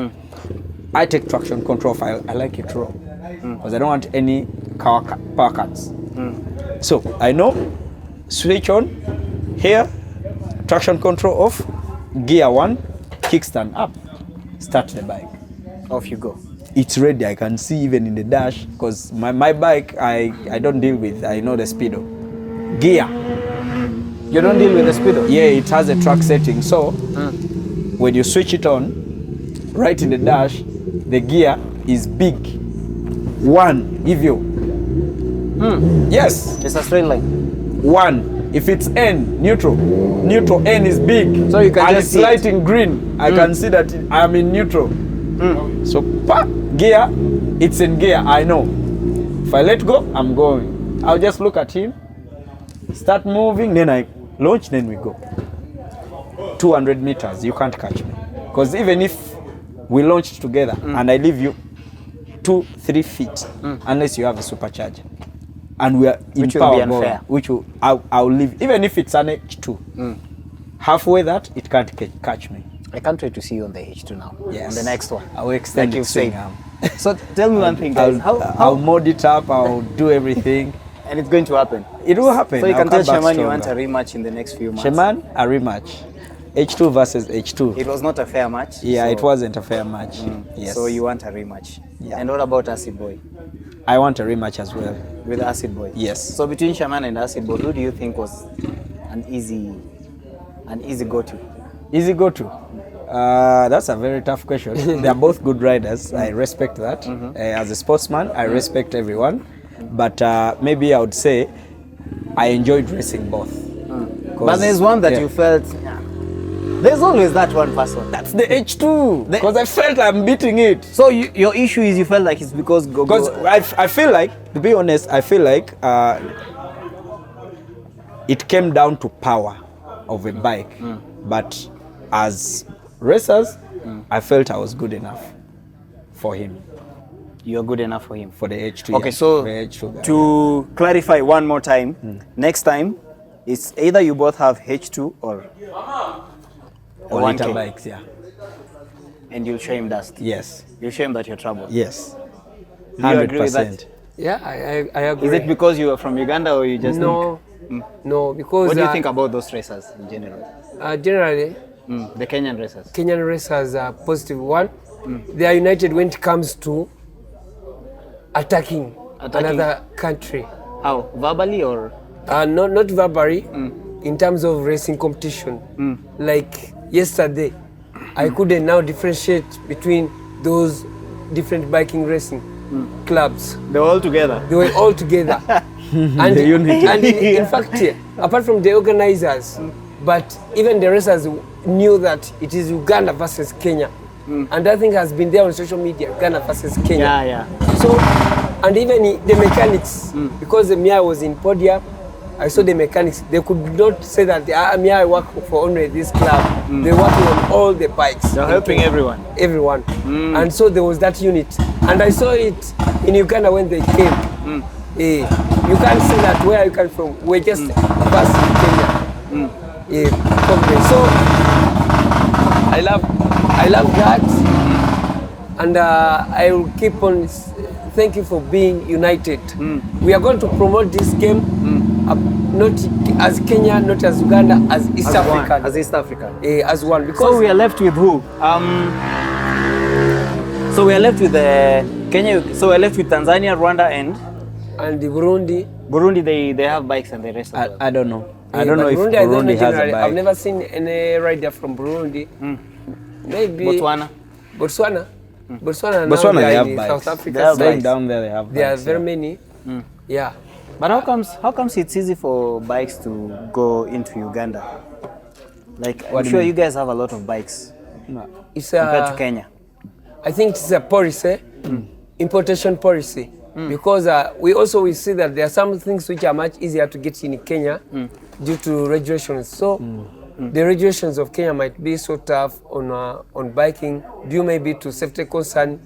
I take traction control file. I like it raw because I don't want any power cuts. So I know switch on here, traction control off, gear 1, kickstand up, start the bike. Off you go. It's ready. I can see even in the dash because my bike I don't deal with. I know the speedo. Gear. You don't deal with the speedo. Yeah, it has a track setting. So when you switch it on, right in the dash, the gear is big. 1, if you. Yes, It's a straight line. 1. If it's N, neutral. Neutral N is big. So you can and just it's see it. light in green. I can see that I am in neutral. So gear, it's in gear. I know. If I let go, I'm going. I'll just look at him, start moving, then I launch, then we go. 200 meters, you can't catch me. Because even if we launched together and I leave you 2-3 feet unless you have a supercharger. And we are in Which will power be unfair. going, which will, I'll leave, even if it's an H2. Halfway that, it can't catch me. I can't wait to see you on the H2 now. Yes. On the next one. I will extend Like it you've said. soon. So tell me one thing, guys. I'll mod it up, I'll do everything. And it's going to happen. It will happen. So you I'll can tell come back Shaman you want a stronger. rematch in the next few months. Shaman, a rematch. H2 versus H2. It was not a fair match. Yeah, so- it wasn't a fair match. Yes. So you want a rematch. Yeah. And what about Acid Boy? I want a rematch as well. With Acid Boy? Yes. So between Shaman and Acid Boy, who do you think was an easy go-to? Easy go-to. That's a very tough question. They are both good riders. I respect that. As a sportsman, I respect everyone. But maybe I would say I enjoyed racing both. But there's one that you felt, there's always that one person. That's the H2. Because I felt I'm beating it. So your issue is you felt like it's because Because I feel like, to be honest, I feel like it came down to power of a bike. But as racers, I felt I was good enough for him, you're good enough for him. for the H2. Okay, yeah, so the H2 guy. to clarify one more time, next time, it's either you both have H2 or or 1K, later bikes, yeah. and you'll show him dust. Yes, You'll show him that you're trouble. yes. Do you agree with that? 100%. Yeah, I agree. Is it because you are from Uganda or you just No, no, because What do you think about those racers in general? generally The Kenyan racers. Kenyan racers are positive. One, they are united when it comes to attacking another country. How? Verbally or? Not verbally, in terms of racing competition. Like yesterday, I couldn't now differentiate between those different biking racing clubs. They're all together. They were all together. And, and in fact, apart from the organizers, but even the racers knew that it is Uganda versus Kenya. And that thing has been there on social media, Uganda versus Kenya. Yeah, yeah. So, and even the mechanics, because the Mia was in podium, I saw the mechanics. They could not say that Mia I work for only this club. They're working on all the bikes. They're helping everyone. Everyone. And so there was that unit. And I saw it in Uganda when they came. You can't say that where you come from. We're just first in Kenya. So I love that. And I will keep on. Thank you for being united. We are going to promote this game, not as Kenya, not as Uganda, as East Africa. As East Africa. As one. Because So we are left with who? So we are left with Kenya. So we are left with Tanzania, Rwanda, and the Burundi. Burundi. They have bikes and they race. as well. I don't know. I Yeah, don't know but if Burundi, I don't know Burundi has a generally. I've bike. never seen any rider from Burundi. Maybe Botswana. Botswana. Botswana, Botswana, now they they are have in bikes. South Africa. They have side. Going down there, they have bikes. There are very yeah. many. Yeah. But how comes it's easy for bikes to go into Uganda? Like I'm do you sure mean? you guys have a lot of bikes It's compared to Kenya. I think it's a policy, importation policy, because we see that there are some things which are much easier to get in Kenya due to regulations. So the regulations of Kenya might be so tough on biking, due maybe to safety concern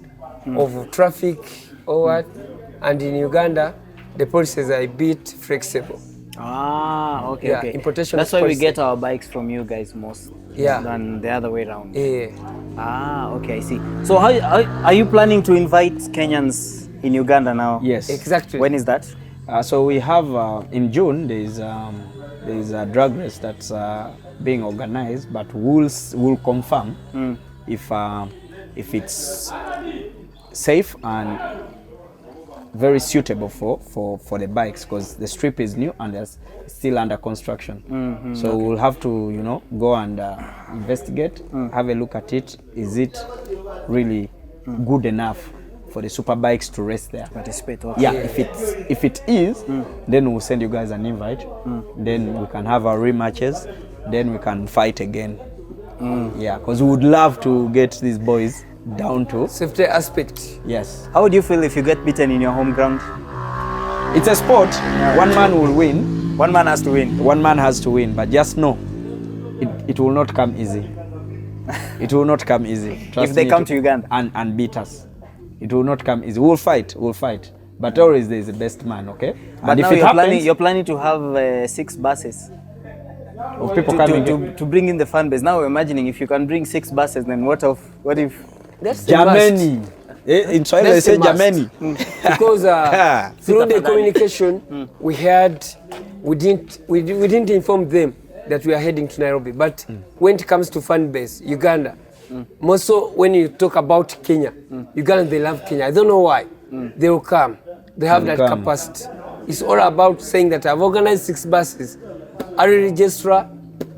of traffic or what. And in Uganda, the policies are a bit flexible. Ah, okay, Yeah, okay. importation That's why we policy. get our bikes from you guys most than the other way around. Yeah. Ah, okay, I see. So how are you planning to invite Kenyans in Uganda now? Yes. Exactly. When is that? So we have in June there's a drag race that's being organized, but we'll confirm if it's safe and very suitable for the bikes, because the strip is new and it's still under construction. So we'll have to go and investigate, have a look at it. Is it really good enough for the super bikes to race there? Participate. Okay. Yeah, if it is, then we'll send you guys an invite. Then we can have our rematches. Then we can fight again. Yeah, because we would love to get these boys down to Safety aspect. yes. How would you feel if you get beaten in your home ground? It's a sport. One man will win. One man has to win. One man has to win, but just know it will not come easy. It will not come easy. Trust If they me, come to Uganda. and beat us. It will not come easy. We'll fight. But always there is the best man, okay? But and now if it happens, you're planning to have 6 buses of people coming to bring in the fan base. Now we're imagining if you can bring 6 buses, then what if That's the must. Jameni. In Swahili they That's say the must. Jameni. Because through the communication we didn't inform them that we are heading to Nairobi. But when it comes to fan base, Uganda, more so when you talk about Kenya, Uganda, they love Kenya. I don't know why. They will come. They have that capacity. It's all about saying that I've organized 6 buses. Are you registrar?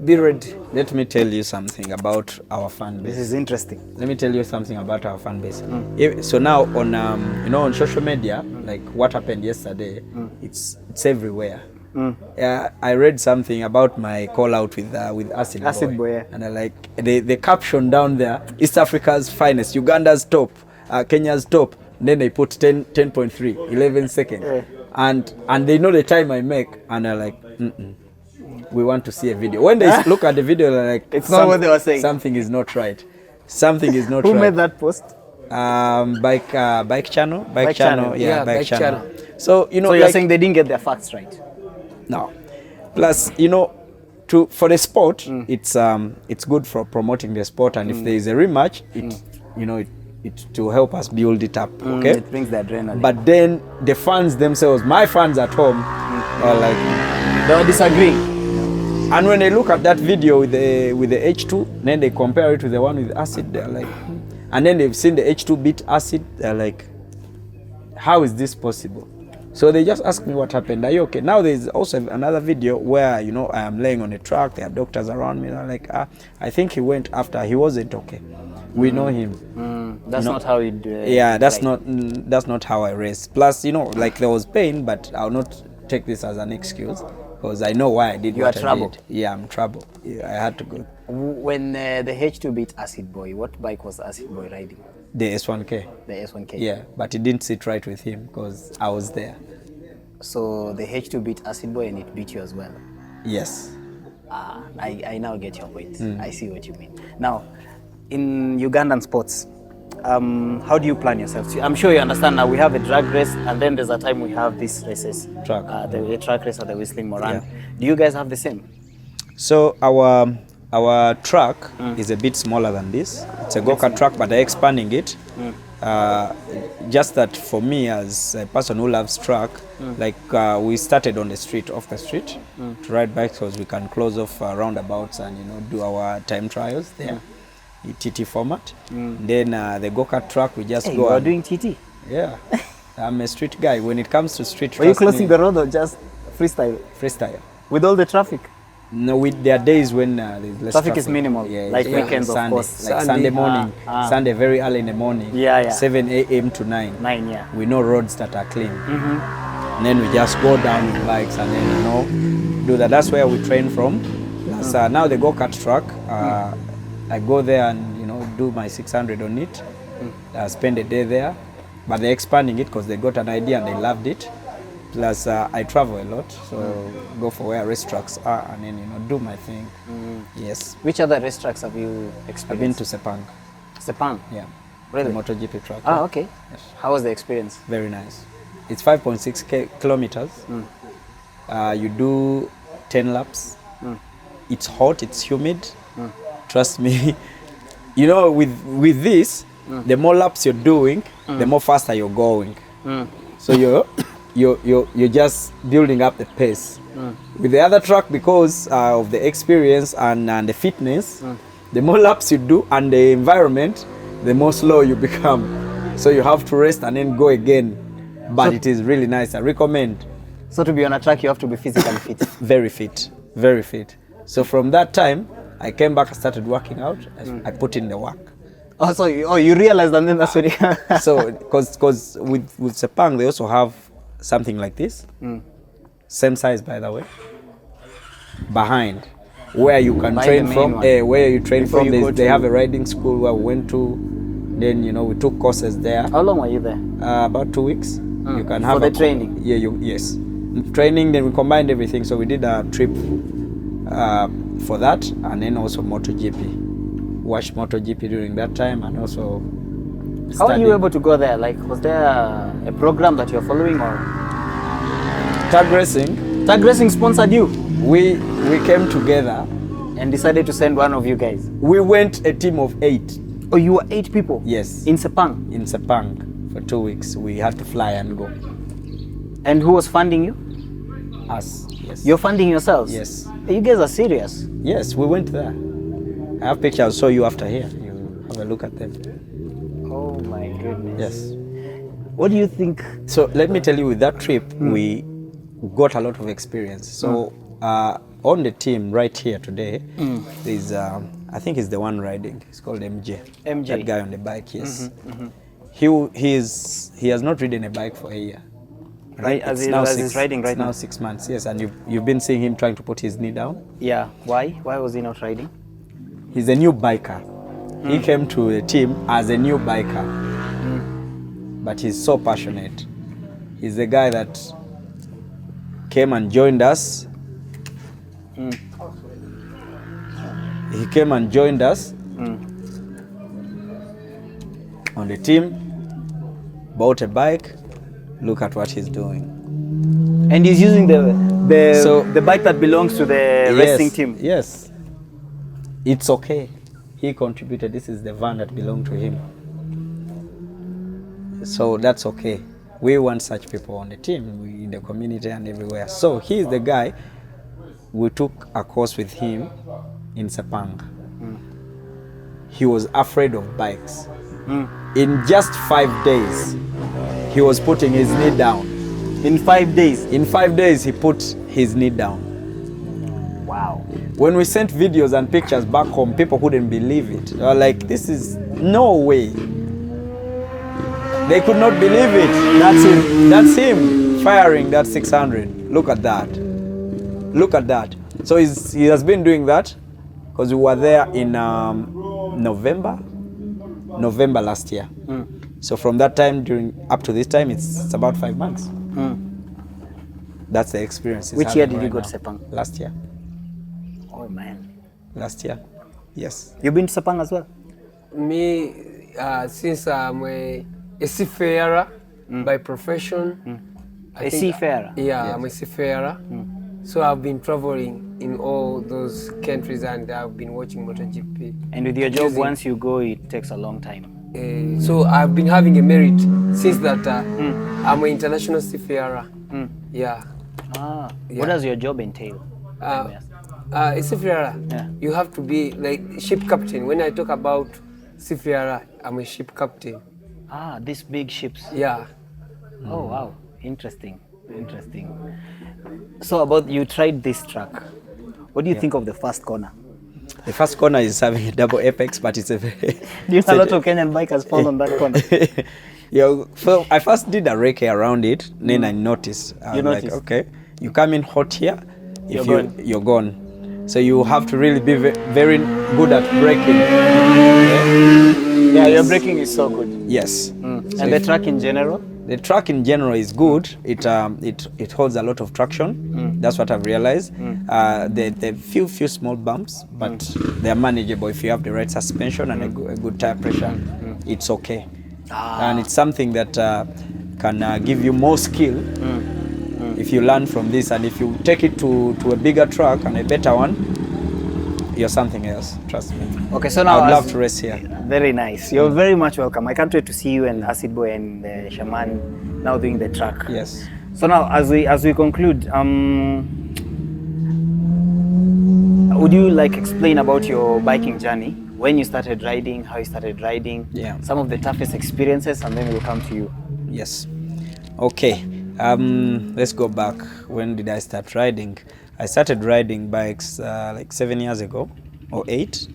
Be ready. Let me tell you something about our fan base. This is interesting. Let me tell you something about our fan base. So now on on social media, like what happened yesterday, it's everywhere. I read something about my call out with Acid Boy, yeah. and I like the caption down there: East Africa's finest, Uganda's top, Kenya's top. Then they put 10.3, 11 seconds, and they know the time I make, and I like. We want to see a video. When they look at the video, they're like, it's not what they were saying. Something is not right. Something is not Who right. made that post? Bike channel. Yeah, bike channel. So So you're saying they didn't get their facts right? No. Plus, for the sport, it's good for promoting the sport, and if there is a rematch, it to help us build it up. Okay. It brings the adrenaline. But then the fans themselves, my fans at home, are like, they were disagreeing. and when they look at that video with the H2, then they compare it with the one with Acid, they're like, and then they've seen the H2 beat Acid, they're like, how is this possible? So they just ask me what happened. Are you okay? Now there's also another video where I am laying on a truck, there are doctors around me, they're like, I think he went after, he wasn't okay. We know him. That's not how you do it. Yeah, that's not how I race. Plus, like there was pain, but I'll not take this as an excuse, because I know why I did what I did. Yeah, I'm Trabo. Yeah, I had to go. When the H2 beat Acid Boy, what bike was Acid Boy riding? The S1K. The S1K. Yeah, but it didn't sit right with him because I was there. So the H2 beat Acid Boy and it beat you as well? Yes. I now get your point. I see what you mean. Now, in Ugandan sports, how do you plan yourself? I'm sure you understand now we have a drag race and then there's a time we have these races. Track. The track race or the whistling moran. Yeah. Do you guys have the same? So our track is a bit smaller than this. It's a go-kart track, but they're expanding it. Just that for me as a person who loves track, we started on the street, off the street, to ride bikes because we can close off roundabouts and do our time trials there. TT format. Then the go-kart track, we just go. You are doing TT? Yeah. I'm a street guy. When it comes to street, Were you crossing the road or just freestyle? Freestyle. With all the traffic? No, there are days when there's less Traffic is minimal, like weekends, Sunday, of course. like Sunday morning, Sunday very early in the morning, 7 a.m. to 9. 9, yeah. We know roads that are clean. And then we just go down with bikes and then, do that. That's where we train from. Now the go-kart track, I go there and, do my 600 on it, spend a day there. But they're expanding it because they got an idea and they loved it. Plus, I travel a lot, so go for where racetracks are and then, do my thing. Yes. Which other racetracks have you experienced? I've been to Sepang. Sepang? Yeah. Really? The MotoGP track. Ah, okay. Yes. How was the experience? Very nice. It's 5.6 kilometers. You do 10 laps. It's hot, it's humid. Trust me. With this, the more laps you're doing, the more faster you're going. So you're just building up the pace. With the other track, because of the experience and the fitness, the more laps you do and the environment, the more slow you become. So you have to rest and then go again. But it is really nice. I recommend. So to be on a track, you have to be physically fit. Very fit. Very fit. So from that time, I came back and started working out. I put in the work. Oh, so you realized and then that's what you... So, because with Sepang, they also have something like this. Same size, by the way. Behind. Where you can train from. Where you train from, they have a riding school where we went to. Then, we took courses there. How long were you there? About 2 weeks. You can have for the training? Yeah, yes. Training, then we combined everything. So we did a trip for that, and then also MotoGP. Watched MotoGP during that time, and also How are you studying. able to go there? Like, was there a program that you're following, or Tag racing, Tag Racing sponsored you we came together. and decided to send one of you guys? We went a team of 8. Oh, you were 8 people? Yes. In Sepang? In Sepang for 2 weeks. We had to fly and go. And who was funding you? Us. Yes. You're funding yourselves? Yes. You guys are serious. Yes, we went there. I have pictures. I'll show you after here. You have a look at them. Oh my goodness. Yes. What do you think? So let me tell you, with that trip, we got a lot of experience. So on the team right here today, there's I think he's the one riding. He's called MJ. MJ. That guy on the bike. Yes. He has not ridden a bike for a year. Right, as he's riding right it's now now. 6 months. Yes, and you've been seeing him trying to put his knee down. Yeah. Why? Why was he not riding? He's a new biker. He came to the team as a new biker, but he's so passionate. He's the guy that came and joined us. He came and joined us on the team, bought a bike. Look at what he's doing. And he's using So- the bike that belongs to the racing team. Yes. It's okay. He contributed. This is the van that belonged to him. So that's okay. We want such people on the team, in the community and everywhere. So he's the guy. We took a course with him in Sepang. He was afraid of bikes. In just 5 days, he was putting his knee down. In 5 days. In 5 days, he put his knee down. Wow. When we sent videos and pictures back home, people couldn't believe it. They were like, this is no way. They could not believe it. That's him. That's him firing that 600. Look at that. Look at that. So he has been doing that because we were there in November last year. So from that time up to this time, it's about 5 months. That's the experience. Which year did you go to Sepang? Last year. Oh man. Last year. Yes. You've been to Sepang as well? Me, since I'm a seafarer by profession. A seafarer? Yeah, I'm a seafarer. So I've been traveling in all those countries and I've been watching MotoGP. And with your job, once you go, it takes a long time. So I've been having a merit since that I'm an international seafarer. Yeah. Ah, Yeah. what does your job entail? A seafarer, Yeah. you have to be like ship captain. When I talk about seafarer, I'm a ship captain. Ah, these big ships. Yeah. Oh wow, interesting, interesting. So you tried this track. What do you think of the first corner? The first corner is having a double apex, but it's a very... A lot of Kenyan bikers fall on that corner. Yeah, so I first did a recce around it, then I noticed. I You was like, noticed? okay, you come in hot here, You're gone. you're gone. So you have to really be very good at braking. Yeah, your braking is so good. Yes. So And the track in general? the track in general is good. It holds a lot of traction. That's what I've realized. The few small bumps, but they're manageable if you have the right suspension and a good tire pressure. It's okay. And it's something that can give you more skill if you learn from this, and if you take it to a bigger track and a better one, you're something else. Trust me. Okay, so now I'd love to race here. Very nice. You're very much welcome. I can't wait to see you and Acid Boy and Shaman now doing the track. Yes. So now, as we conclude, would you like explain about your biking journey? When you started riding, how you started riding, some of the toughest experiences, and then we'll come to you. Yes. Okay. Let's go back. When did I start riding? I started riding bikes like 7 years ago or 8.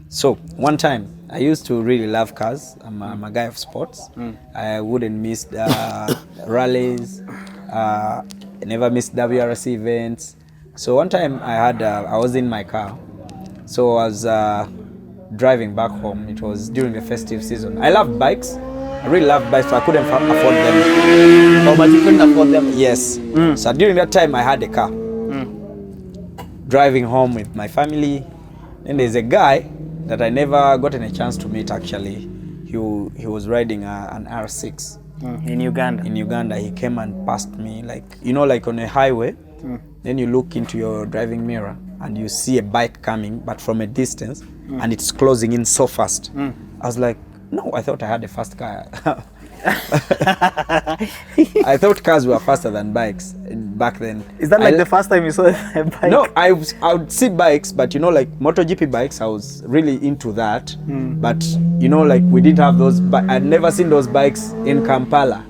So one time I used to really love cars. I'm a guy of sports. I wouldn't miss rallies. I never missed WRC events. So one time I was in my car. So I was driving back home. It was during the festive season. I love bikes. I really love bikes, so I couldn't afford them. Oh, but you couldn't afford them? Yes. So during that time, I had a car. Driving home with my family. And there's a guy that I never gotten a chance to meet, actually. he was riding an R6 In Uganda. in Uganda. He came and passed me, like, you know, like on a highway. Then you look into your driving mirror and you see a bike coming, but from a distance, and it's closing in so fast. I was like, no, I thought I had a fast car. I thought cars were faster than bikes back then. Is that like the first time you saw a bike? No, I would see bikes, but you know, like MotoGP bikes, I was really into that. But you know, like we didn't have those. I'd never seen those bikes in Kampala.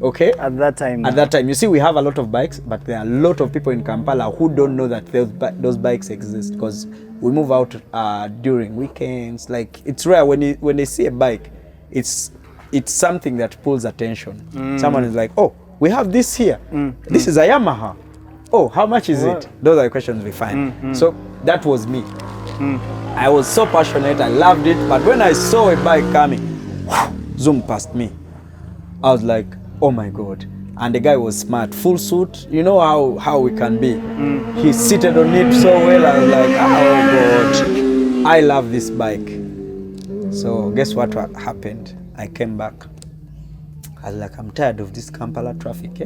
Okay. At that time. At that time, you see, we have a lot of bikes, but there are a lot of people in Kampala who don't know that those bikes exist, because we move out during weekends. Like, it's rare when they see a bike, it's something that pulls attention. Someone is like, oh, we have this here. This is a Yamaha. Oh, how much is it? Those are the questions we find. So that was me. I was so passionate. I loved it. But when I saw a bike coming, zoom past me, I was like, oh my God. And the guy was smart, full suit. You know how we can be. He seated on it so well. I was like, oh God, I love this bike. So guess what happened? I came back. I was like, I'm tired of this Kampala traffic.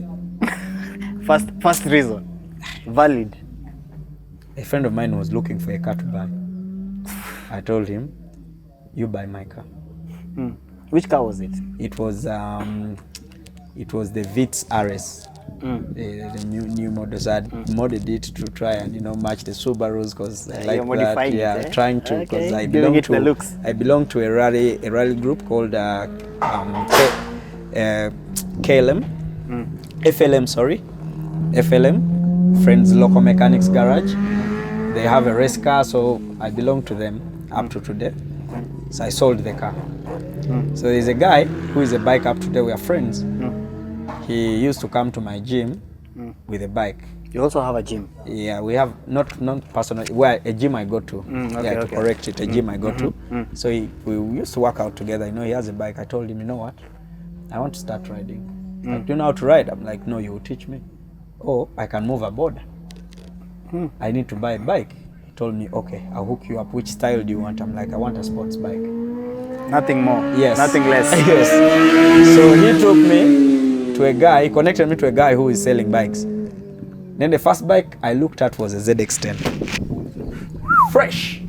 First reason, valid. A friend of mine was looking for a car to buy. I told him, you buy my car. Which car was it? It was the Vitz RS, the new model. So I modded it to try and match the Subarus, because I like that. Yeah, trying to, because I belong to a rally group called KLM, FLM, sorry, FLM, Friends Local Mechanics Garage. They have a race car, so I belong to them up to today. So I sold the car. So there's a guy who is a bike up today. We are friends. He used to come to my gym with a bike. You also have a gym? Yeah, we have not personal. Well, a gym I go to. Correct it. A gym I go to. So we used to work out together. He has a bike. I told him, you know what? I want to start riding. Like, do you know how to ride? I'm like, no, you will teach me. Oh, I can move a board. I need to buy a bike. He told me, okay, I'll hook you up. Which style do you want? I'm like, I want a sports bike. Nothing more. Yes. Nothing less. Yes. So he took me to a guy. He connected me to a guy who is selling bikes. Then the first bike I looked at was a ZX10. Fresh.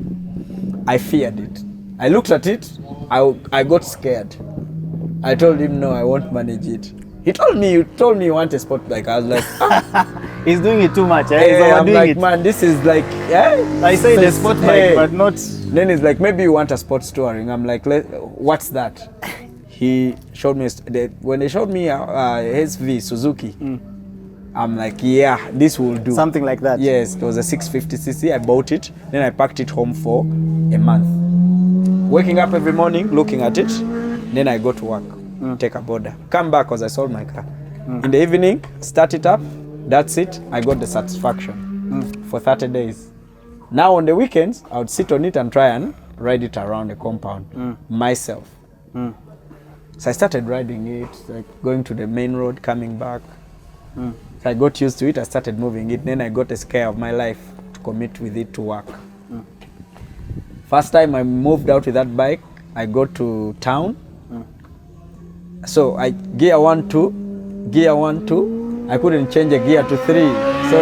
I feared it. I looked at it. I got scared. I told him, no, I won't manage it. He told me, you want a sport bike. I was like, He's doing it too much. I'm like, man, this is like, I say the sport bike, but not. Then he's like, maybe you want a sports touring. I'm like, what's that? He showed me, when they showed me SV Suzuki, I'm like, yeah, this will do. Something like that. Yes, it was a 650cc. I bought it. Then I packed it home for a month. Waking up every morning, looking at it. Then I go to work, take a border, come back because I sold my car. In the evening, start it up. That's it. I got the satisfaction for 30 days. Now on the weekends, I would sit on it and try and ride it around the compound myself. So I started riding it, like going to the main road, coming back. So I got used to it. I started moving it. Then I got a scare of my life to commit with it to work. First time I moved out with that bike, I go to town. So I gear 1, 2, gear 1, 2. I couldn't change a gear to 3. So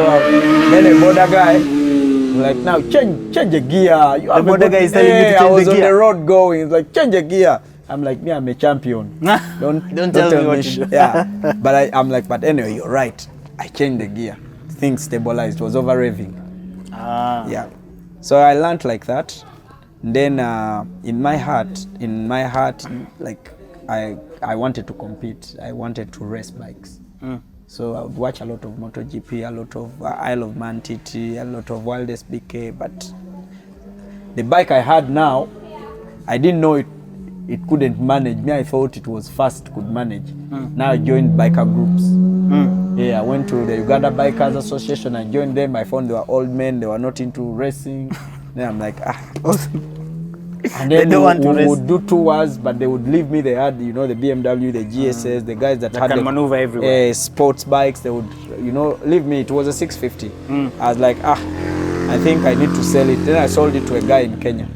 then a border guy was like, now change a gear. The border guy is telling you to change the gear. I was on the road going. He's like, change a gear. I'm like, me, I'm a champion. Don't tell me what to do. Yeah. But I'm like, but anyway, you're right. I changed the gear. Things stabilized. It was over revving. Yeah. So I learned like that. Then in my heart, like I wanted to compete. I wanted to race bikes. So I would watch a lot of MotoGP, a lot of Isle of Man TT, a lot of Wildest BK. But the bike I had now, I didn't know it couldn't manage me. I thought it was fast, could manage. Now I joined biker groups. Yeah, I went to the Uganda Bikers Association. I joined them. I found they were old men. They were not into racing. Then I'm like, And then they would do tours, but they would leave me. They had, the BMW, the GSS, the guys that had can maneuver everywhere. Sports bikes. They would, leave me. It was a 650. I was like, I think I need to sell it. Then I sold it to a guy in Kenya.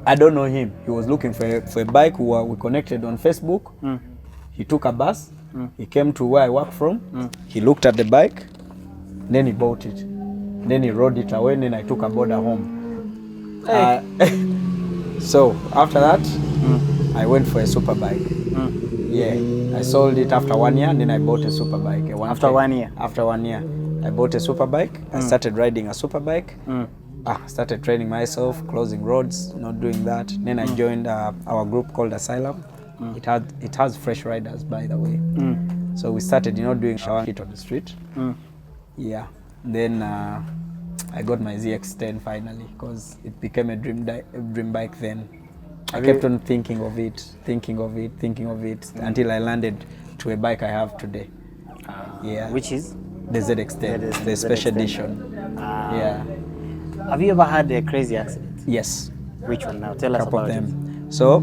I don't know him. He was looking for a bike. We connected on Facebook. He took a bus. He came to where I work from. He looked at the bike. Then he bought it. Then he rode it away. And then I took a border home. So after that, I went for a super bike. Yeah, I sold it after 1 year. And then I bought a super bike. After 1 year? After 1 year. I bought a super bike. I started riding a super bike. Started training myself, closing roads, not doing that. Then I joined our group called Asylum. It has fresh riders, by the way. So we started, doing shower hit on the street. Yeah. Then I got my ZX10 finally, because it became a dream bike then. I kept on thinking of it, until I landed to a bike I have today. Yeah. Which is? The ZX10, the special edition. Yeah. Have you ever had a crazy accident? Yes. Which one now? Tell us Couple about of it. them. So,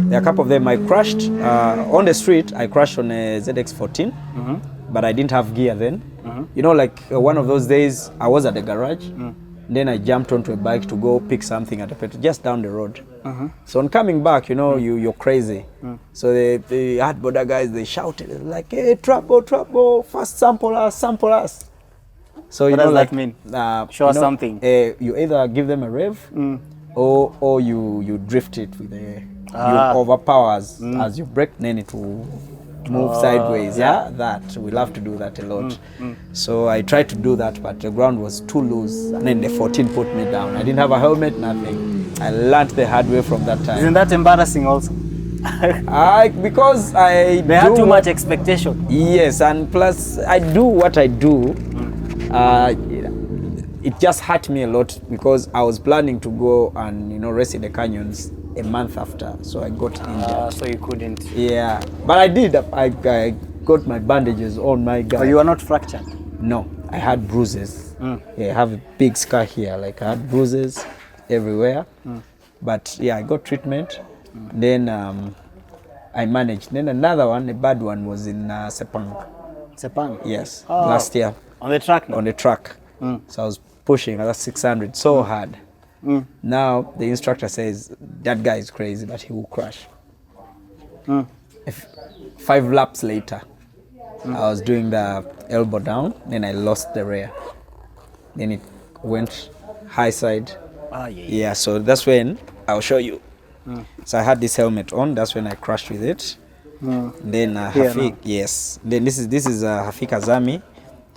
there are a couple of them. I crashed on the street. I crashed on a ZX14, but I didn't have gear then. One of those days, I was at the garage. Then I jumped onto a bike to go pick something at the petrol, just down the road. So on coming back, you're crazy. So the hard border guys, they shouted like, "Hey, Trabo, first sample us." So what does that mean? Show us something. You either give them a rev, or you drift it with you overpower as you brake, then it will move sideways. Yeah, that we love to do that a lot. So I tried to do that, but the ground was too loose, and then the 14 put me down. I didn't have a helmet, nothing. I learned the hard way from that time. Isn't that embarrassing also? Because they had too much expectation. Yes, and plus I do what I do. It just hurt me a lot, because I was planning to go and race in the canyons a month after, so I got injured. So you couldn't. Yeah, but I did. I got my bandages on my guy. Oh, you were not fractured? No, I had bruises. Yeah, I have a big scar here. Like, I had bruises everywhere. But yeah, I got treatment. Then I managed. Then another one, a bad one, was in Sepang. Sepang? Yes, last year. On the track now? On the track. So I was pushing at 600 so hard. Now the instructor says that guy is crazy, but he will crash. 5 laps later, I was doing the elbow down, then I lost the rear. Then it went high side. Yeah, so that's when I'll show you. So I had this helmet on, that's when I crashed with it. Then Hafik, yes. Then this is Hafik Azami.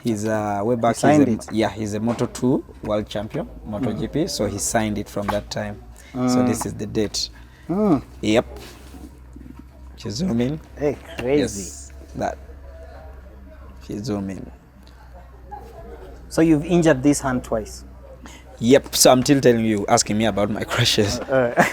He's way back. He's a Moto2 world champion, MotoGP. So he signed it from that time. So this is the date. Yep. You zoom in. Hey, crazy. Yes, that. You zoom in. So you've injured this hand twice? Yep. So I'm still telling you, asking me about my crashes.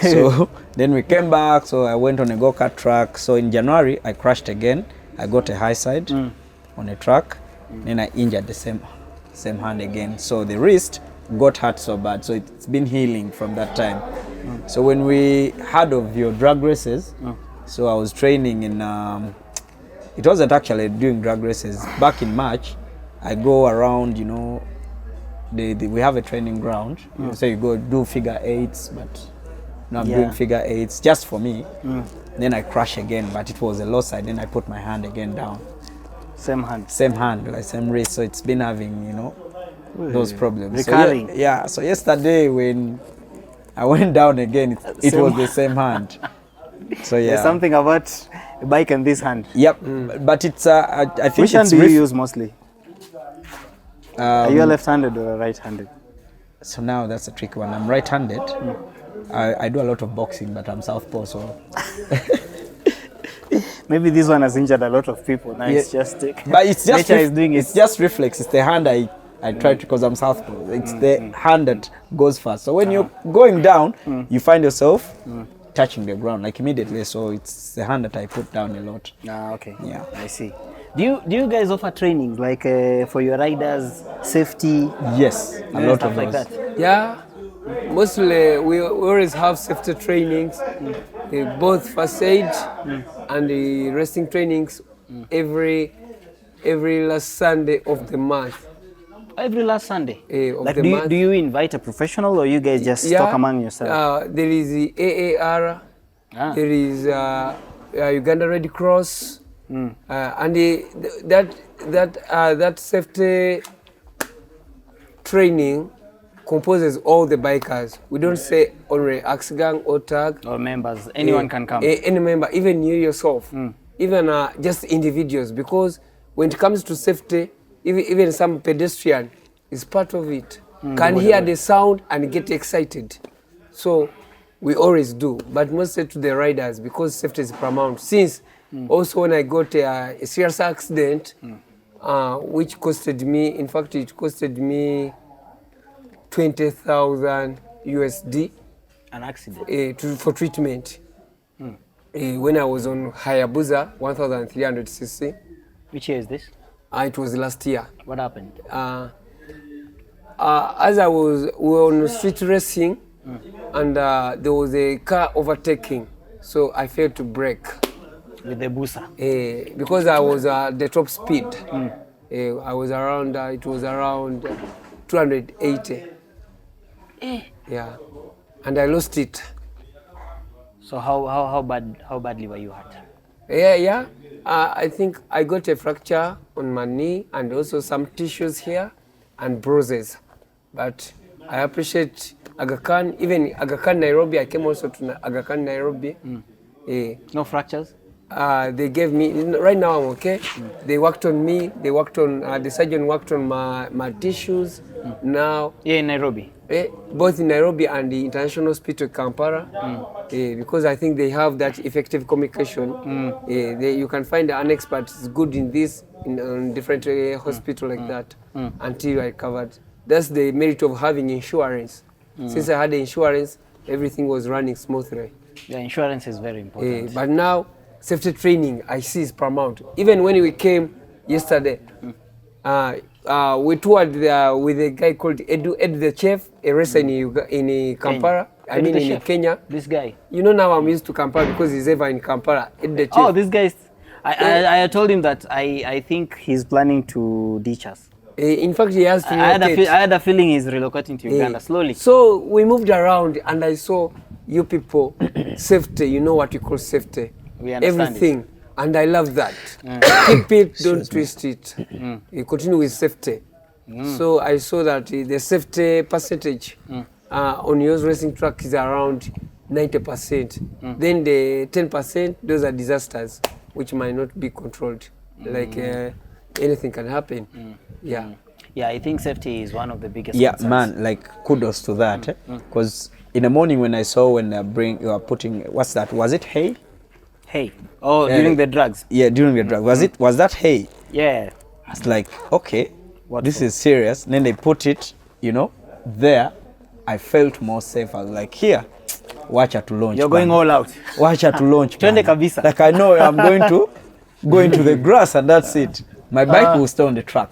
So then we came back. So I went on a go-kart track. So in January, I crashed again. I got a high side on a track. Then I injured the same hand again. So the wrist got hurt so bad. So it's been healing from that time. So when we heard of your drag races, so I was training in, it wasn't actually doing drag races. Back in March, I go around, we have a training ground. So you go do figure eights, but now I'm doing figure eights just for me. Then I crash again, but it was a low side. Then I put my hand again down. Same hand, like same wrist. So it's been having, those problems. Recurring. So yesterday when I went down again, it was the same hand. So yeah. There's something about a bike and this hand. Yep. But it's I think which hand do you use mostly? Are you a left-handed or a right-handed? So now that's a tricky one. I'm right-handed. I do a lot of boxing, but I'm southpaw, so. Maybe this one has injured a lot of people. Now it's just but it's just nature is doing it. It's just reflex. It's the hand I try to, because I'm southpaw. It's the hand that goes fast. So when you're going down, you find yourself touching the ground like immediately. So it's the hand that I put down a lot. Okay. Yeah, I see. Do you guys offer trainings like for your riders, safety? Yes, a lot of like those. that. Yeah, mostly we always have safety trainings, both first aid and the resting trainings every last Sunday of the month. Every last Sunday. Of Like, the month. do you invite a professional, or you guys just talk among yourselves? There is the AAR, there is Uganda Red Cross, and that safety training composes all the bikers. We don't say only Axe Gang or Tag. Or members, anyone can come. Any member, even you yourself, even just individuals, because when it comes to safety, even some pedestrian is part of it. Can hear the sound and get excited. So we always do, but mostly to the riders, because safety is paramount. Since also when I got a serious accident, which costed me, in fact, it costed me 20,000 USD. An accident? For treatment. When I was on Hayabusa 1300cc. Which year is this? It was last year. What happened? As we were on street racing, and there was a car overtaking, so I failed to brake. With the busa? Because I was at the top speed. I was around, it was around 280. Yeah, and I lost it. So how badly were you hurt? I think I got a fracture on my knee and also some tissues here and bruises. But I appreciate Aga Khan, even Aga Khan Nairobi. I came also to Aga Khan Nairobi. No fractures? They gave me, right now I'm okay. They worked on me, the surgeon worked on my tissues. Now. Yeah, in Nairobi? Both in Nairobi and the International Hospital Kampala, because I think they have that effective communication. You can find an expert is good in this, in different hospital like that, until I recovered. That's the merit of having insurance. Since I had the insurance, everything was running smoothly. Yeah, insurance is very important. But now, safety training, I see is paramount. Even when we came yesterday, we toured with a guy called Ed the Chef, a racer in Kampala. I mean in Kenya. This guy. You know, now I'm used to Kampala because he's ever in Kampala. Ed the Chef. Oh, this guy. I told him that I think he's planning to ditch us. In fact, he has to relocate. I had a feeling he's relocating to Uganda slowly. So we moved around and I saw you people, safety, you know what you call safety. We understand everything. it. And I love that. Keep it, don't twist it. You continue with safety. So I saw that the safety percentage on your racing track is around 90%. Then the 10%, those are disasters, which might not be controlled. Like anything can happen. Yeah, I think safety is one of the biggest concerns. Man, like kudos to that. Because in the morning when I saw when you are putting, what's that? Was it hay? Hay. Oh, during the drugs. Yeah, during the drugs. Was that hay? Yeah. I was like, okay, this is serious. And then they put it, there. I felt more safe. I was like, here, watch her to launch. You're going all out. Watch her to launch. Like I know I'm going to go into the grass and that's it. My bike will stay on the track.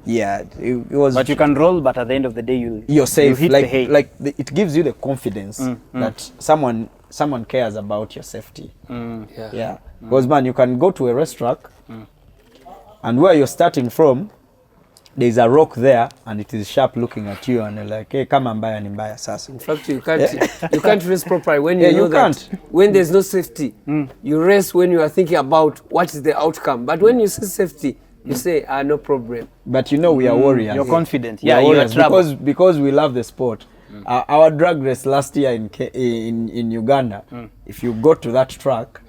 Yeah, it was. But you can roll. But at the end of the day, you're safe. Hit the hay. It gives you the confidence that someone cares about your safety. Yeah. Because man, you can go to a racetrack, and where you're starting from, there's a rock there, and it is sharp looking at you, and you're like, hey, come and buy an imbaya sasa. In fact, you can't race properly when you know that. When there's no safety, you race when you are thinking about what is the outcome. But when you see safety, you say, no problem. But we are warriors. You're confident. Yeah, you're Trabo. Because we love the sport. Our drag race last year in Uganda, if you go to that track,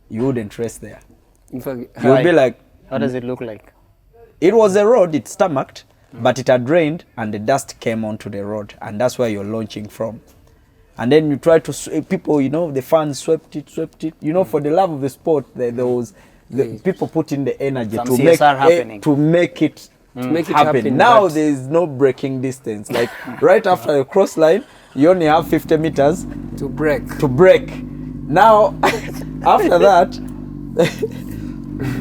you wouldn't race there. In fact, you'll be like, how does it look like? It was a road, it's stomached, but it had rained and the dust came onto the road, and that's where you're launching from. And then you try to, people, the fans swept it. For the love of the sport, there was people put in the energy to make it happen. Now there is no braking distance. Like right after the cross line, you only have 50 meters to brake. Now, after that,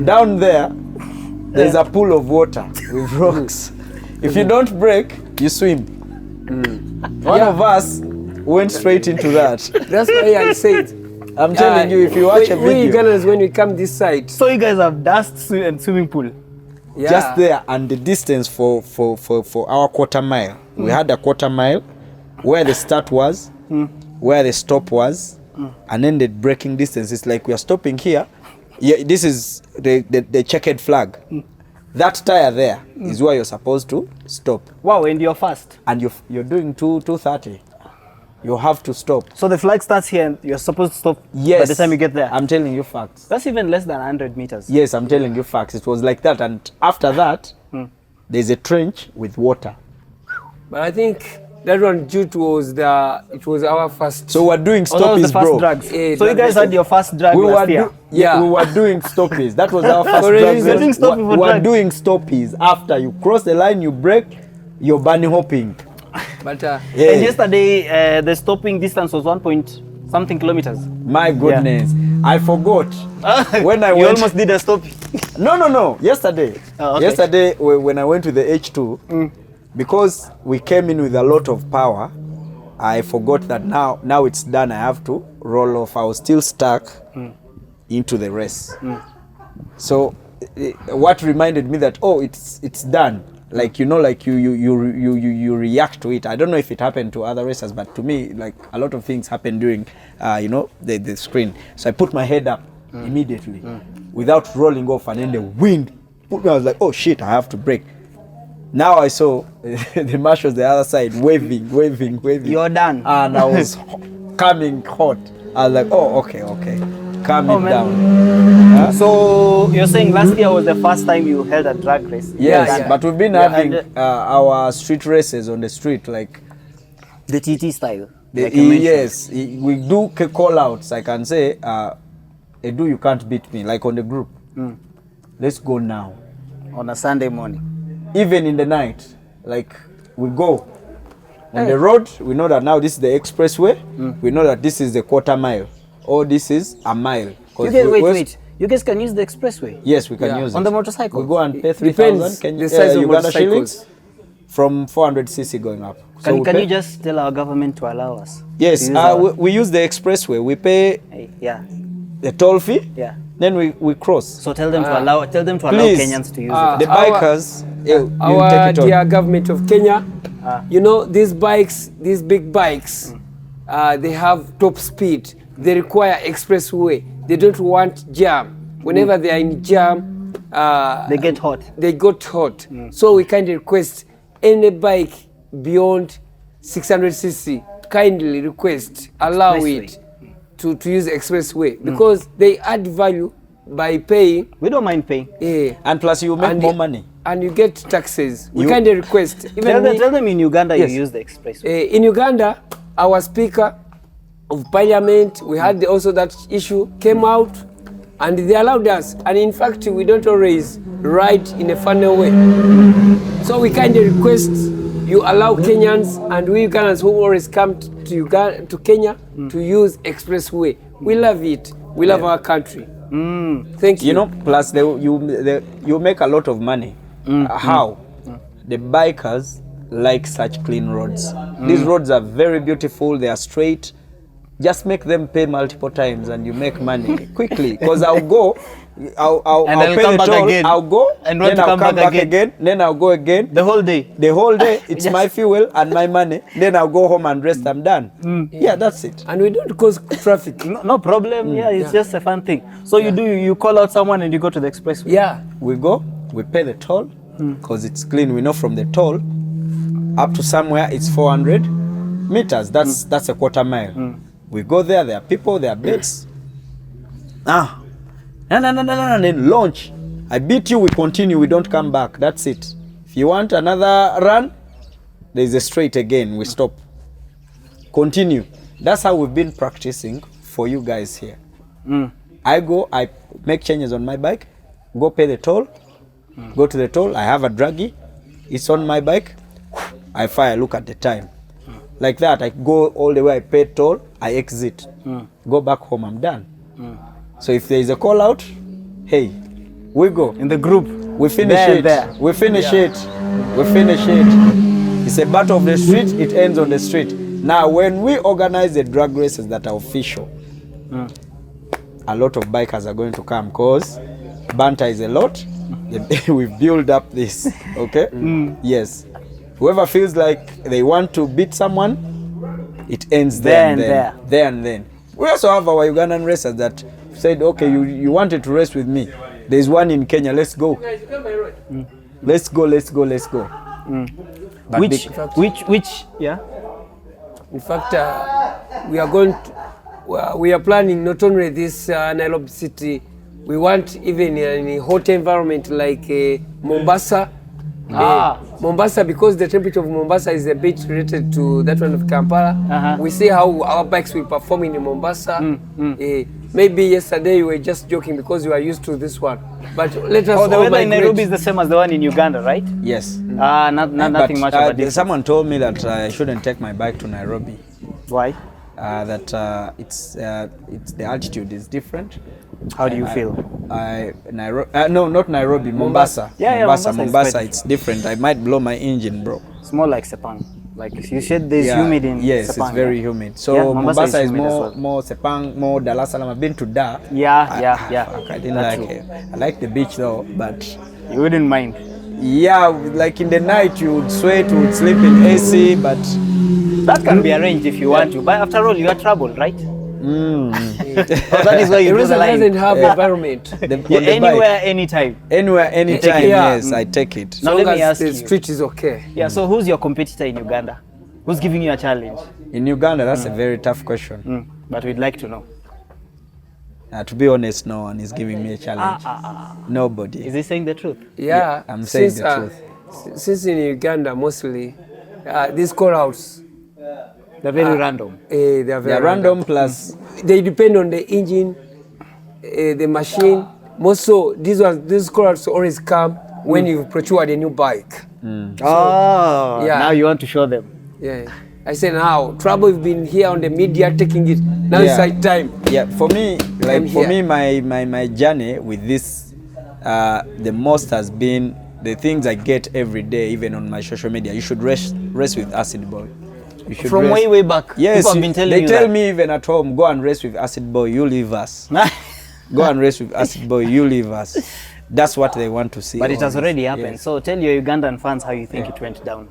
down there's a pool of water with rocks. If you don't brake, you swim. One of us went straight into that. That's why I said, I'm telling you, if you watch a video. We Ugandans, when we come this side. So you guys have dust and swimming pool? Yeah. Just there, and the distance for our quarter mile. We had a quarter mile where the start was, where the stop was, and then the braking distance is like we are stopping here. Yeah, this is the checkered flag. That tire there is where you're supposed to stop. Wow, and you're fast. And you're doing 230. You have to stop. So the flag starts here and you're supposed to stop Yes. by the time you get there. I'm telling you facts. That's even less than 100 meters. Yes, I'm telling you facts. It was like that. And after that, there's a trench with water. But I think that one due to it was our first. So we're doing Oh, that was the stoppies, first bro. drugs. Yeah, So you guys had your first drug We were, last year. Yeah. we were doing stoppies. That was our first For a drug. reason. Doing stoppie for We were drugs. doing stoppies. After you cross the line, you break, you're bunny hopping. But Yeah. And yesterday, the stopping distance was 1 point something kilometers. My goodness. I forgot. When I You went, almost did a stop. No. Yesterday. Oh, okay. Yesterday, when I went to the H2, because we came in with a lot of power, I forgot that now it's done. I have to roll off. I was still stuck into the race. So what reminded me that, oh, it's done. Like, you know, like you react to it. I don't know if it happened to other racers, but to me, like, a lot of things happen during, the screen. So I put my head up immediately without rolling off, and then the wind put me. I was like, oh shit, I have to brake. Now I saw the marshals the other side waving. You're done. And I was coming hot. I was like, oh, okay. Calm Oh, it man. down. So you're saying last year was the first time you held a drag race? Yes, Yeah. but we've been Yeah, having and, our street races on the street, like The TT style. Like you mentioned. yes, we do call outs. I can say, Edu, you can't beat me. Like on the group, let's go now. On a Sunday morning. Even in the night, like we go on the road. We know that now this is the expressway. We know that this is the quarter mile, or this is a mile. 'Cause You guys, we- wait. You guys can use the expressway Yes, we can Yeah. use on it. the motorcycle. We go and pay Depends 3,000 the size of Uganda motorcycles. shillings from 400cc going up. So we Can pay- you just tell our government to allow us? Yes, to use our- we use the expressway. We pay yeah, the toll fee. yeah. Then we cross. So tell them to allow Please. Kenyans to use The it. bikers, you our take it on. dear government of Kenya, you know, these bikes, these big bikes, they have top speed. They require expressway. They don't want jam. Whenever they are in jam, They get hot. they got hot. So we kindly request any bike beyond 600cc, kindly request, allow Expressway. it to use expressway because they add value by paying. We don't mind paying. And plus you make And more the- money. And you get taxes. We You- kindly request. Even me- Tell them in Uganda Yes. you use the expressway. in Uganda, our Speaker of Parliament, we had also that issue, came out and they allowed us. And in fact, we don't always ride in a funny way. So we kindly request you allow Kenyans and we Ugandans who always come to Uganda, to Kenya to use expressway. We love it. We love our country. Thank you. You know, plus you make a lot of money. How? The bikers like such clean roads. These roads are very beautiful. They are straight. Just make them pay multiple times and you make money quickly. Because I'll go, I'll And I'll pay come the back toll, again. I'll go, And want then to I'll come come back back again, then I'll go again. The whole day. The whole day, it's Yes. my fuel and my money. Then I'll go home and rest. I'm done. Yeah, that's it. And we don't cause traffic. No problem. Yeah, it's just a fun thing. So you call out someone and you go to the expressway. Yeah. We go, we pay the toll because it's clean. We know from the toll up to somewhere it's 400 meters. That's a quarter mile. We go there. There are people. There are beds. No, and then launch. I beat you. We continue. We don't come back. That's it. If you want another run, there is a straight again. We stop. Continue. That's how we've been practicing for you guys here. I go, I make changes on my bike, go pay the toll, go to the toll, I have a draggy, it's on my bike, I fire, look at the time. Like that, I go all the way, I pay toll, I exit, go back home, I'm done. So if there is a call out, hey, we go. In the group. We finish it. We finish it. We finish it. It's a battle of the street, it ends on the street. Now, when we organize the drag races that are official, a lot of bikers are going to come because Banter is a lot we've built up this, okay? Yes. Whoever feels like they want to beat someone, it ends there and then. There and then. We also have our Ugandan racers that said, okay, you wanted to race with me. There's one in Kenya, let's go. Let's go. But Which, yeah? In fact, we are planning not only this Nairobi city, we want even in a hot environment like Mombasa. Mombasa, because the temperature of Mombasa is a bit related to that one of Kampala. We see how our bikes will perform in Mombasa. Maybe yesterday you were just joking because you are used to this one. But let us the weather in Nairobi is the same as the one in Uganda, right? yes. Nothing much of a difference. Someone told me that I shouldn't take my bike to Nairobi. Why? That it's the altitude is different. How do you feel? No, not Nairobi, Mombasa. Mombasa, it's different. I might blow my engine, bro. It's more like Sepang. Like you said, there's humid in yes, Sepang. it's very humid. So Mombasa is more more Sepang, more Dar es Salaam. I've been to Dar. I didn't like it. I like the beach though, but you wouldn't mind. Yeah, like in the night you would sweat, you would sleep in AC, but that can be arranged if you want to. But after all, you are troubled, right? That is why you do the line. Doesn't have environment. Anywhere, anytime. Anywhere, anytime. Yes, I take it. Now let me ask you. The street is okay. Yeah. So who's your competitor in Uganda? Who's giving you a challenge? In Uganda, that's a very tough question. But we'd like to know. To be honest, no one is giving me a challenge. Nobody. Is he saying the truth? Yeah, I'm saying the truth. Since in Uganda, mostly, these call-outs, they're very random. They're very random plus... They depend on the engine, the machine. Most so, these call-outs always come when you've procured a new bike. Now you want to show them. Yeah. I say now, Trabo have been here on the media taking it. Now it's like time. Yeah, for me, my journey with this, the most has been the things I get every day, even on my social media. You should race with Acid Boy. You should From way back. Yes, people have been telling they you tell that. me even at home, go and race with Acid Boy, you leave us. Go and race with Acid Boy, you leave us. That's what they want to see. But it has already happened. Yes. So tell your Ugandan fans how you think it went down.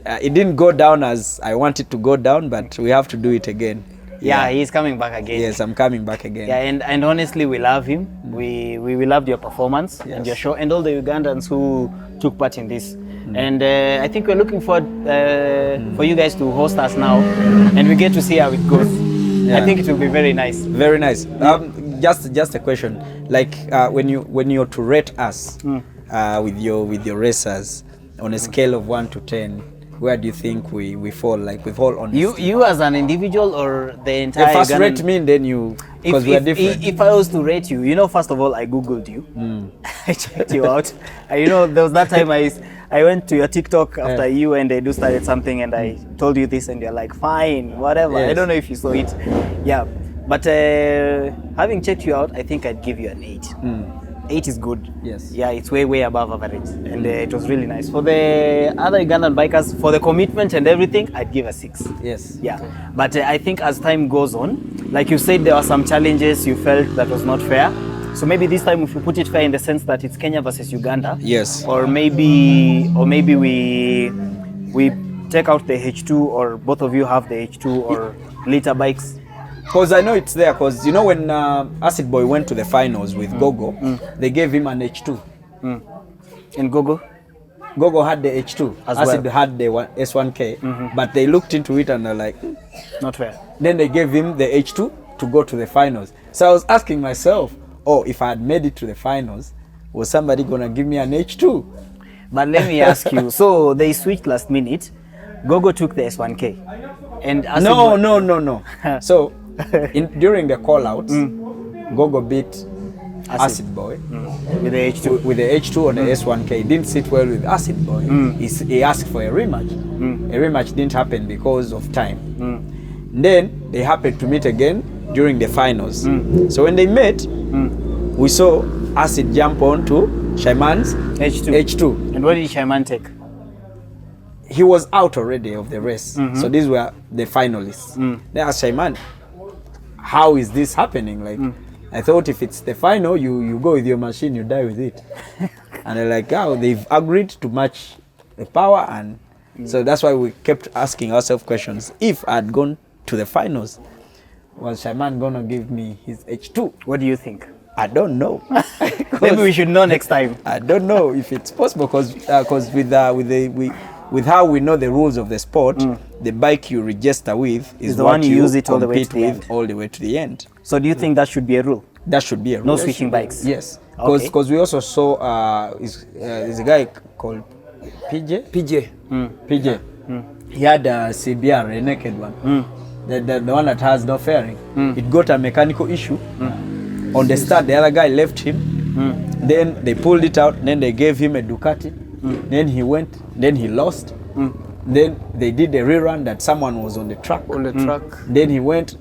It didn't go down as I wanted to go down, but we have to do it again. Yeah, he's coming back again. Yes, I'm coming back again. Yeah, and honestly, we love him. We loved your performance and your show, and all the Ugandans who took part in this. And I think we're looking forward for you guys to host us now, and we get to see how it goes. I think it will be very nice. Very nice. Just a question, like when you're to rate us with your racers on a scale of 1 to 10, where do you think we fall? Like with all honesty. You as an individual or the entire first Ugandan? rate me, then you, because we are different. If I was to rate you, first of all, I googled you. I checked you out. There was that time I went to your TikTok after you and Edu started something, and I told you this, and you're like, fine, whatever. Yes. I don't know if you saw it. Yeah, but having checked you out, I think I'd give you an 8. 8 is good. Yes. Yeah, it's way above average, and it was really nice. For the other Ugandan bikers, for the commitment and everything, I'd give a 6. Yes. Yeah, but I think as time goes on, like you said, there were some challenges you felt that was not fair. So maybe this time, if you put it fair in the sense that it's Kenya versus Uganda, Yes. or maybe we take out the H2, or both of you have the H2 or liter bikes. Because I know it's there, because you know when Acid Boy went to the finals with Gogo, they gave him an H2. In Gogo? Gogo had the H2, As Acid well. had the S1K, but they looked into it and they're like, Not fair. then they gave him the H2 to go to the finals. So I was asking myself, if I had made it to the finals, was somebody gonna give me an H2? But let me ask you, so they switched last minute, Gogo took the S1K. And Acid Boy- No. So during the call-outs, Gogo beat Acid Boy with the H2. with the H2 on the S1K. It didn't sit well with Acid Boy. He asked for a rematch. A rematch didn't happen because of time. Then they happened to meet again during the finals. So when they met, we saw Acid jump on to Shaiman's H2. And what did Shaiman take? He was out already of the race. So these were the finalists. They asked Shaiman, how is this happening? Like, I thought if it's the final, you go with your machine, you die with it. And they're like, oh, they've agreed to match the power. And so that's why we kept asking ourselves questions. If I'd gone to the finals, was Shaiman going to give me his H2? What do you think? I don't know. Maybe we should know next time. I don't know if it's possible because with how we know the rules of the sport, the bike you register with is the what one you use it all the way to the end. all the way to the end. So do you think that should be a rule? That should be a rule. No switching bikes? Yes. Okay. Because we also saw there's a guy called PJ. PJ. He had a CBR, a naked one. The one that has no fairing. It got a mechanical issue. On the start, the other guy left him. Then they pulled it out. Then they gave him a Ducati. Then he went. Then he lost. Then they did a rerun that someone was on the track. Then he went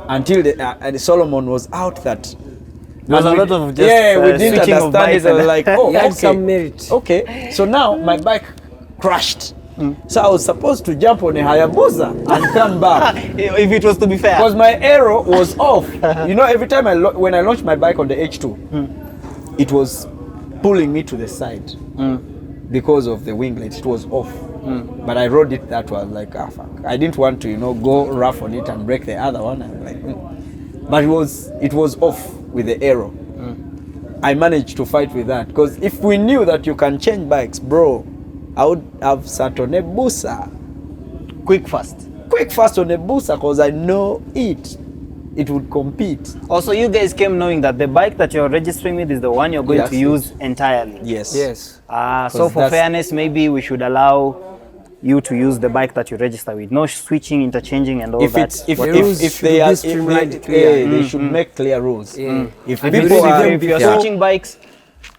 until the Solomon was out. That there was a lot of just we didn't switching of understand it. I was like, oh, He had okay. some merit. Okay, so now my bike crashed. So I was supposed to jump on a Hayabusa and come back. If it was to be fair. Because my aero was off. You know, every time when I launched my bike on the H2, it was pulling me to the side because of the winglet. It was off. But I rode it that was like, ah, fuck. I didn't want to, go rough on it and break the other one. And like, But it was off with the aero. I managed to fight with that because if we knew that you can change bikes, bro, I would have sat on a Busa. Quick fast on a Busa because I know it would compete. Also, you guys came knowing that the bike that you're registering with is the one you're going to use entirely. Yes. So for fairness, maybe we should allow you to use the bike that you register with. No switching, interchanging, and all that. They should make clear rules. If you're switching bikes,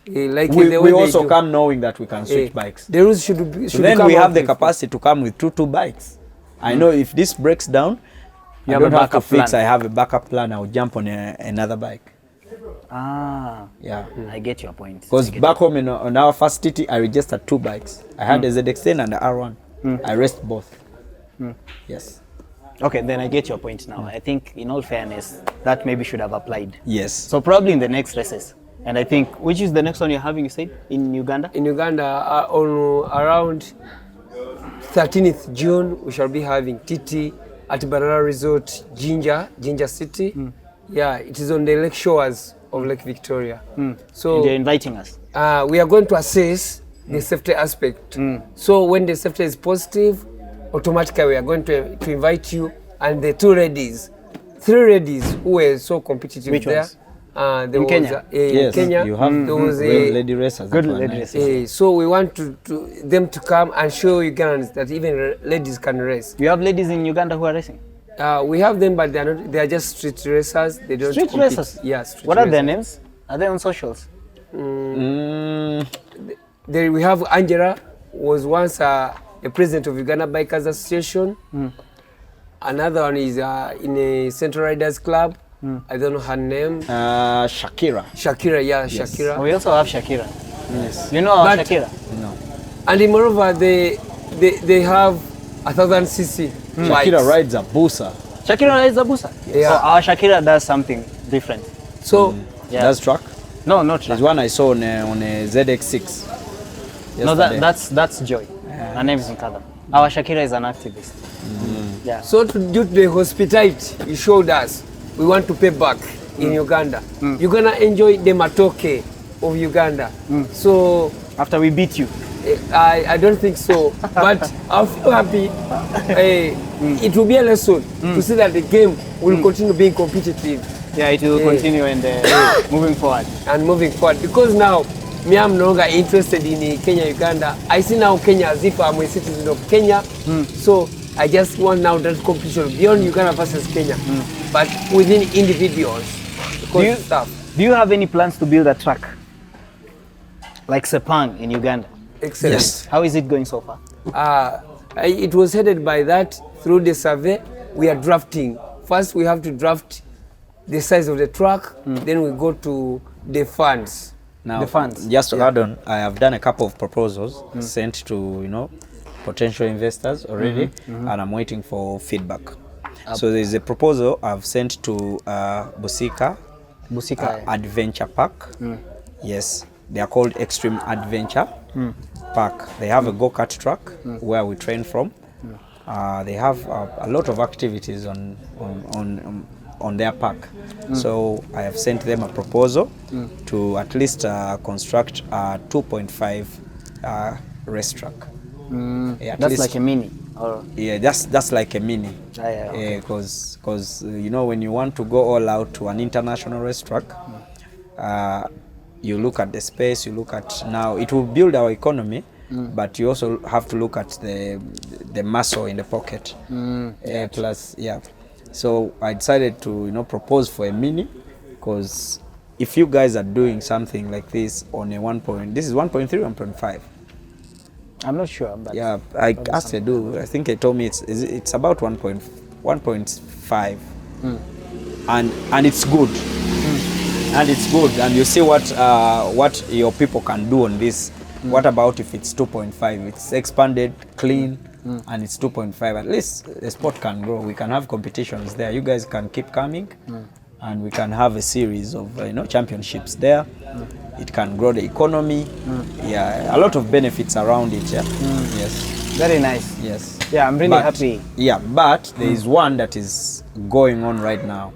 we also come knowing that we can switch bikes. The rules should be. So then we have the capacity to come with two bikes. I know if this breaks down, I don't have to fix. I have a backup plan. I'll jump on another bike. I get your point. Because back home on our first TT, I registered 2 bikes. I had the ZX10 and the R1. I raced both. Yes. Okay, then I get your point now. I think, in all fairness, that maybe should have applied. Yes. So probably in the next races. And I think, which is the next one you're having, you said, in Uganda? In Uganda, on around 13th June, we shall be having TT at Banana Resort, Jinja City. Yeah, it is on the lake shores of Lake Victoria. So and they're inviting us. We are going to assess the safety aspect. So when the safety is positive, automatically we are going to invite you and the 3 ladies who were so competitive. Which there. ones? There in Kenya? Yes, Kenya, you have there was lady racers. Good lady racers. so we want them to come and show Ugandans that even ladies can race. You have ladies in Uganda who are racing? We have them, but they are just street racers. They don't Street compete. racers? Yeah, street What are their racers. names? Are they on socials? We have Angela, was once a president of Uganda Bikers Association. Another one is in a Central Riders Club. I don't know her name. Shakira. Shakira, Yes. Shakira. We also have Shakira. Yes. You know But- Shakira? No. And moreover, they have 1,000cc Shakira bikes. rides a Busa. Shakira is a Busa? Yeah. So our Shakira does something different. So Yeah. That's track. No, not There's track. one I saw on a ZX6. No, yesterday. that's Joy. Her name is Nkada. Our Shakira is an activist. Yeah. So due to the hospitality you showed us, we want to pay back in Uganda. You're gonna enjoy the matoke of Uganda. So After we beat you. I don't think so, but I feel happy. It will be a lesson to see that the game will continue being competitive Yeah, it will continue and moving forward. and moving forward. Because now, me, I'm no longer interested in Kenya, Uganda. I see now Kenya as if I'm a citizen of Kenya. So I just want now that competition beyond Uganda versus Kenya, but within individuals. Because Do you have any plans to build a track like Sepang in Uganda? excellent. Yes. How is it going so far? It was headed by that through the survey. We are drafting. First, we have to draft the size of the track. Then we go to the funds. Now, The funds. just to add on, I have done a couple of proposals sent to potential investors already, and I'm waiting for feedback. So there's a proposal I've sent to Busika Adventure Park. Yes, they are called Extreme Adventure Park. They have a go-kart track where we train from. They have a lot of activities on their park. So I have sent them a proposal to at least construct a 2.5 racetrack. Yeah, that's like a mini. Or yeah, that's like a mini. Because you know, when you want to go all out to an international racetrack, you look at the space, you look at, now it will build our economy, but you also have to look at the muscle in the pocket. Plus, yeah. So I decided to propose for a mini, because if you guys are doing something like this on a this is 1.3, 1.5. I'm not sure, but yeah, I asked Edu. I think he told me it's about 1.5, and it's good, and it's good. And you see what your people can do on this. What about if it's 2.5? It's expanded, clean, and it's 2.5. At least the sport can grow. We can have competitions there. You guys can keep coming, and we can have a series of championships there. It can grow the economy. Yeah, a lot of benefits around it. Yeah. Yes. Very nice. Yes. Yeah, I'm really happy. Yeah, but there is one that is going on right now.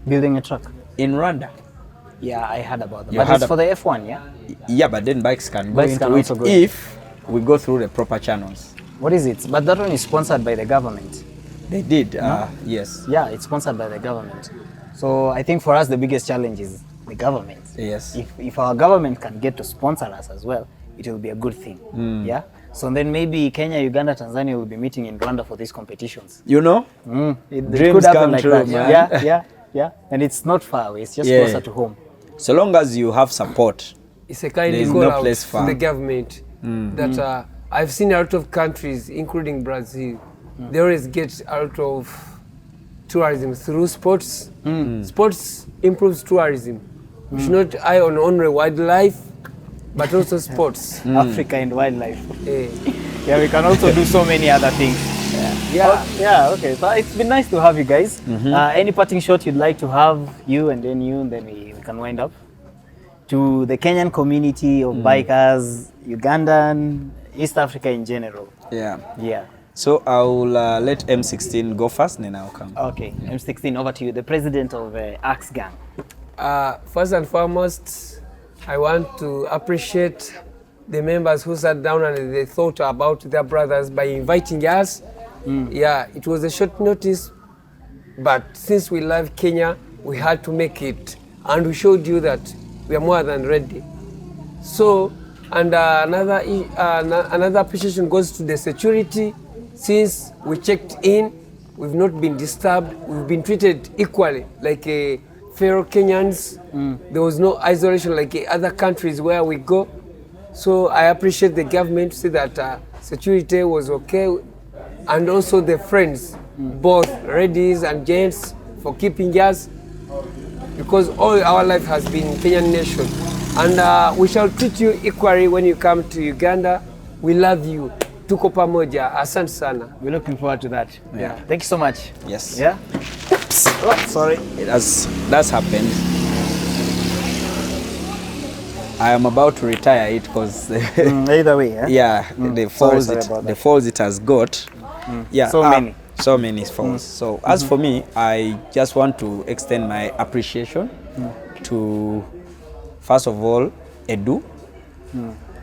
Building a truck in Rwanda. Yeah, I heard about that. But it's for the F1, yeah? Yeah, but then bikes can go into it if we go through the proper channels. What is it? But that one is sponsored by the government. They did, no? Yes. Yeah, it's sponsored by the government. So I think for us the biggest challenge is the government. Yes. If our government can get to sponsor us as well, it will be a good thing. Yeah. So then maybe Kenya, Uganda, Tanzania will be meeting in Rwanda for these competitions. You know? It Dreams could happen come like true, that. man. Yeah. And it's not far away. It's just closer to home. So long as you have support, it's a kind of call no out place to the government that I've seen a lot of countries, including Brazil, they always get a lot of tourism through sports. Sports improves tourism. We should not eye on only wildlife, but also sports. Africa and wildlife. Yeah, we can also do so many other things. Yeah, okay. So it's been nice to have you guys. Any parting shot you'd like to have, you, and then we can wind up? To the Kenyan community of bikers, Ugandan, East Africa in general. Yeah. So I'll let M16 go first, then I'll come. Okay, M16, over to you, the president of Axe Gang. First and foremost, I want to appreciate the members who sat down and they thought about their brothers by inviting us. Yeah, it was a short notice, but since we love Kenya, we had to make it, and we showed you that we are more than ready. So, and another appreciation goes to the security. Since we checked in, we've not been disturbed. We've been treated equally, like fellow Kenyans. There was no isolation like other countries where we go. So I appreciate the government to say that security was okay, and also the friends, both ladies and gents, for keeping us, because all our life has been Kenyan nation. And we shall treat you equally when you come to Uganda. We love you. Tuko pamoja. Asante sana. We're looking forward to that. Yeah. Thank you so much. Yes. Yeah. Oops. Oh, sorry. That's happened. I am about to retire it because either way, yeah. The falls it has got. Yeah. So many falls. So as for me, I just want to extend my appreciation to, first of all, Edu.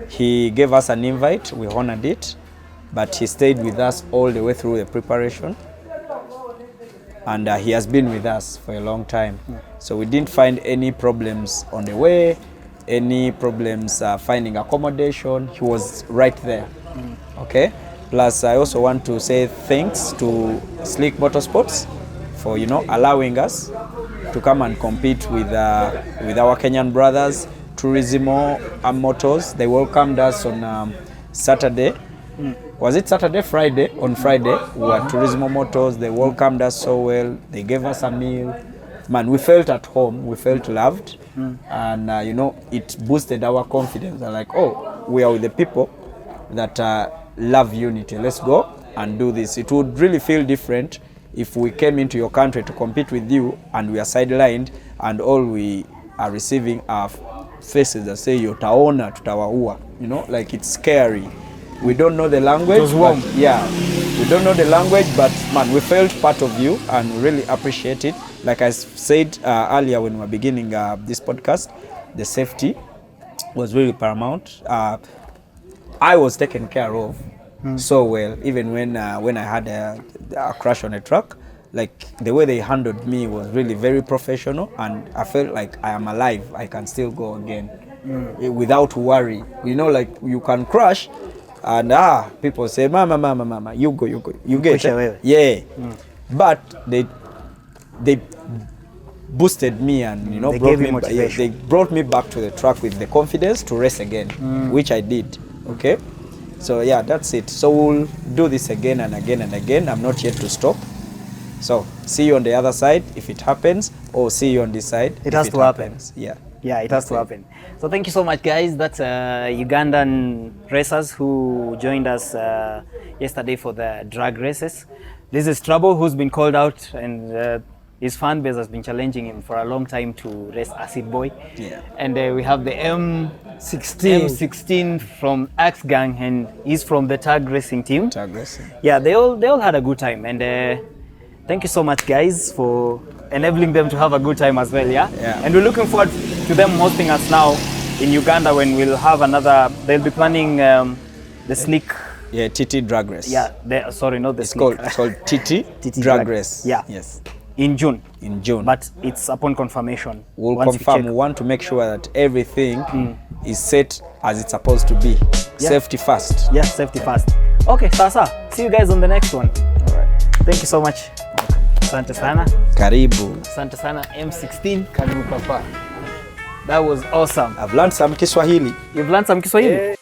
He gave us an invite, we honored it, but he stayed with us all the way through the preparation, and he has been with us for a long time. So we didn't find any problems on the way, any problems finding accommodation. He was right there. Okay. Plus, I also want to say thanks to Slick Motorsports for allowing us to come and compete with our Kenyan brothers, Turismo Motors. They welcomed us on Saturday. Was it Saturday? Friday. On Friday, we were Turismo Motors. They welcomed us so well. They gave us a meal. Man, we felt at home. We felt loved, and it boosted our confidence. Like, oh, we are with the people that love unity. Let's go and do this. It would really feel different if we came into your country to compete with you and we are sidelined and all we are receiving are faces that say yotaona tutawaua, you know, like it's scary. We don't know the language. It was warm. Yeah, we don't know the language, but man, we felt part of you and we really appreciate it. Like I said earlier when we were beginning this podcast, the safety was really paramount. I was taken care of so well, even when I had a crash on a truck. Like the way they handled me was really very professional, and I felt like I am alive. I can still go again without worry. You know, like you can crash, and people say, "Mama, you go, you get it." Yeah, but they boosted me, and you know, they brought me back to the track with the confidence to race again, which I did. Okay, so yeah, that's it. So we'll do this again and again and again. I'm not yet to stop. So see you on the other side if it happens, or see you on this side. It has to happen. Yeah. Yeah, it has to happen. So thank you so much, guys. That's Ugandan racers who joined us yesterday for the drag races. This is Trabo, who's been called out, and his fan base has been challenging him for a long time to race Acid Boy. Yeah. And we have the M16 from Axe Gang, and he's from the tag racing team. Tag racing. Yeah, they all had a good time, and thank you so much, guys, for enabling them to have a good time as well. Yeah. And we're looking forward to them hosting us now in Uganda when we'll have another. They'll be planning the Slick. Yeah, TT drag race. Yeah, sorry, not the It's Slick. called TT drag race. Yeah. Yes. In June. In June. But it's upon confirmation. We'll confirm. We want to make sure that everything is set as it's supposed to be. Yeah. Safety first. Yeah, safety first. Okay, sasa. See you guys on the next one. All right. Thank you so much. Asante sana. Karibu. Asante sana M16. Karibu papa. That was awesome. I've learned some Kiswahili. You've learned some Kiswahili?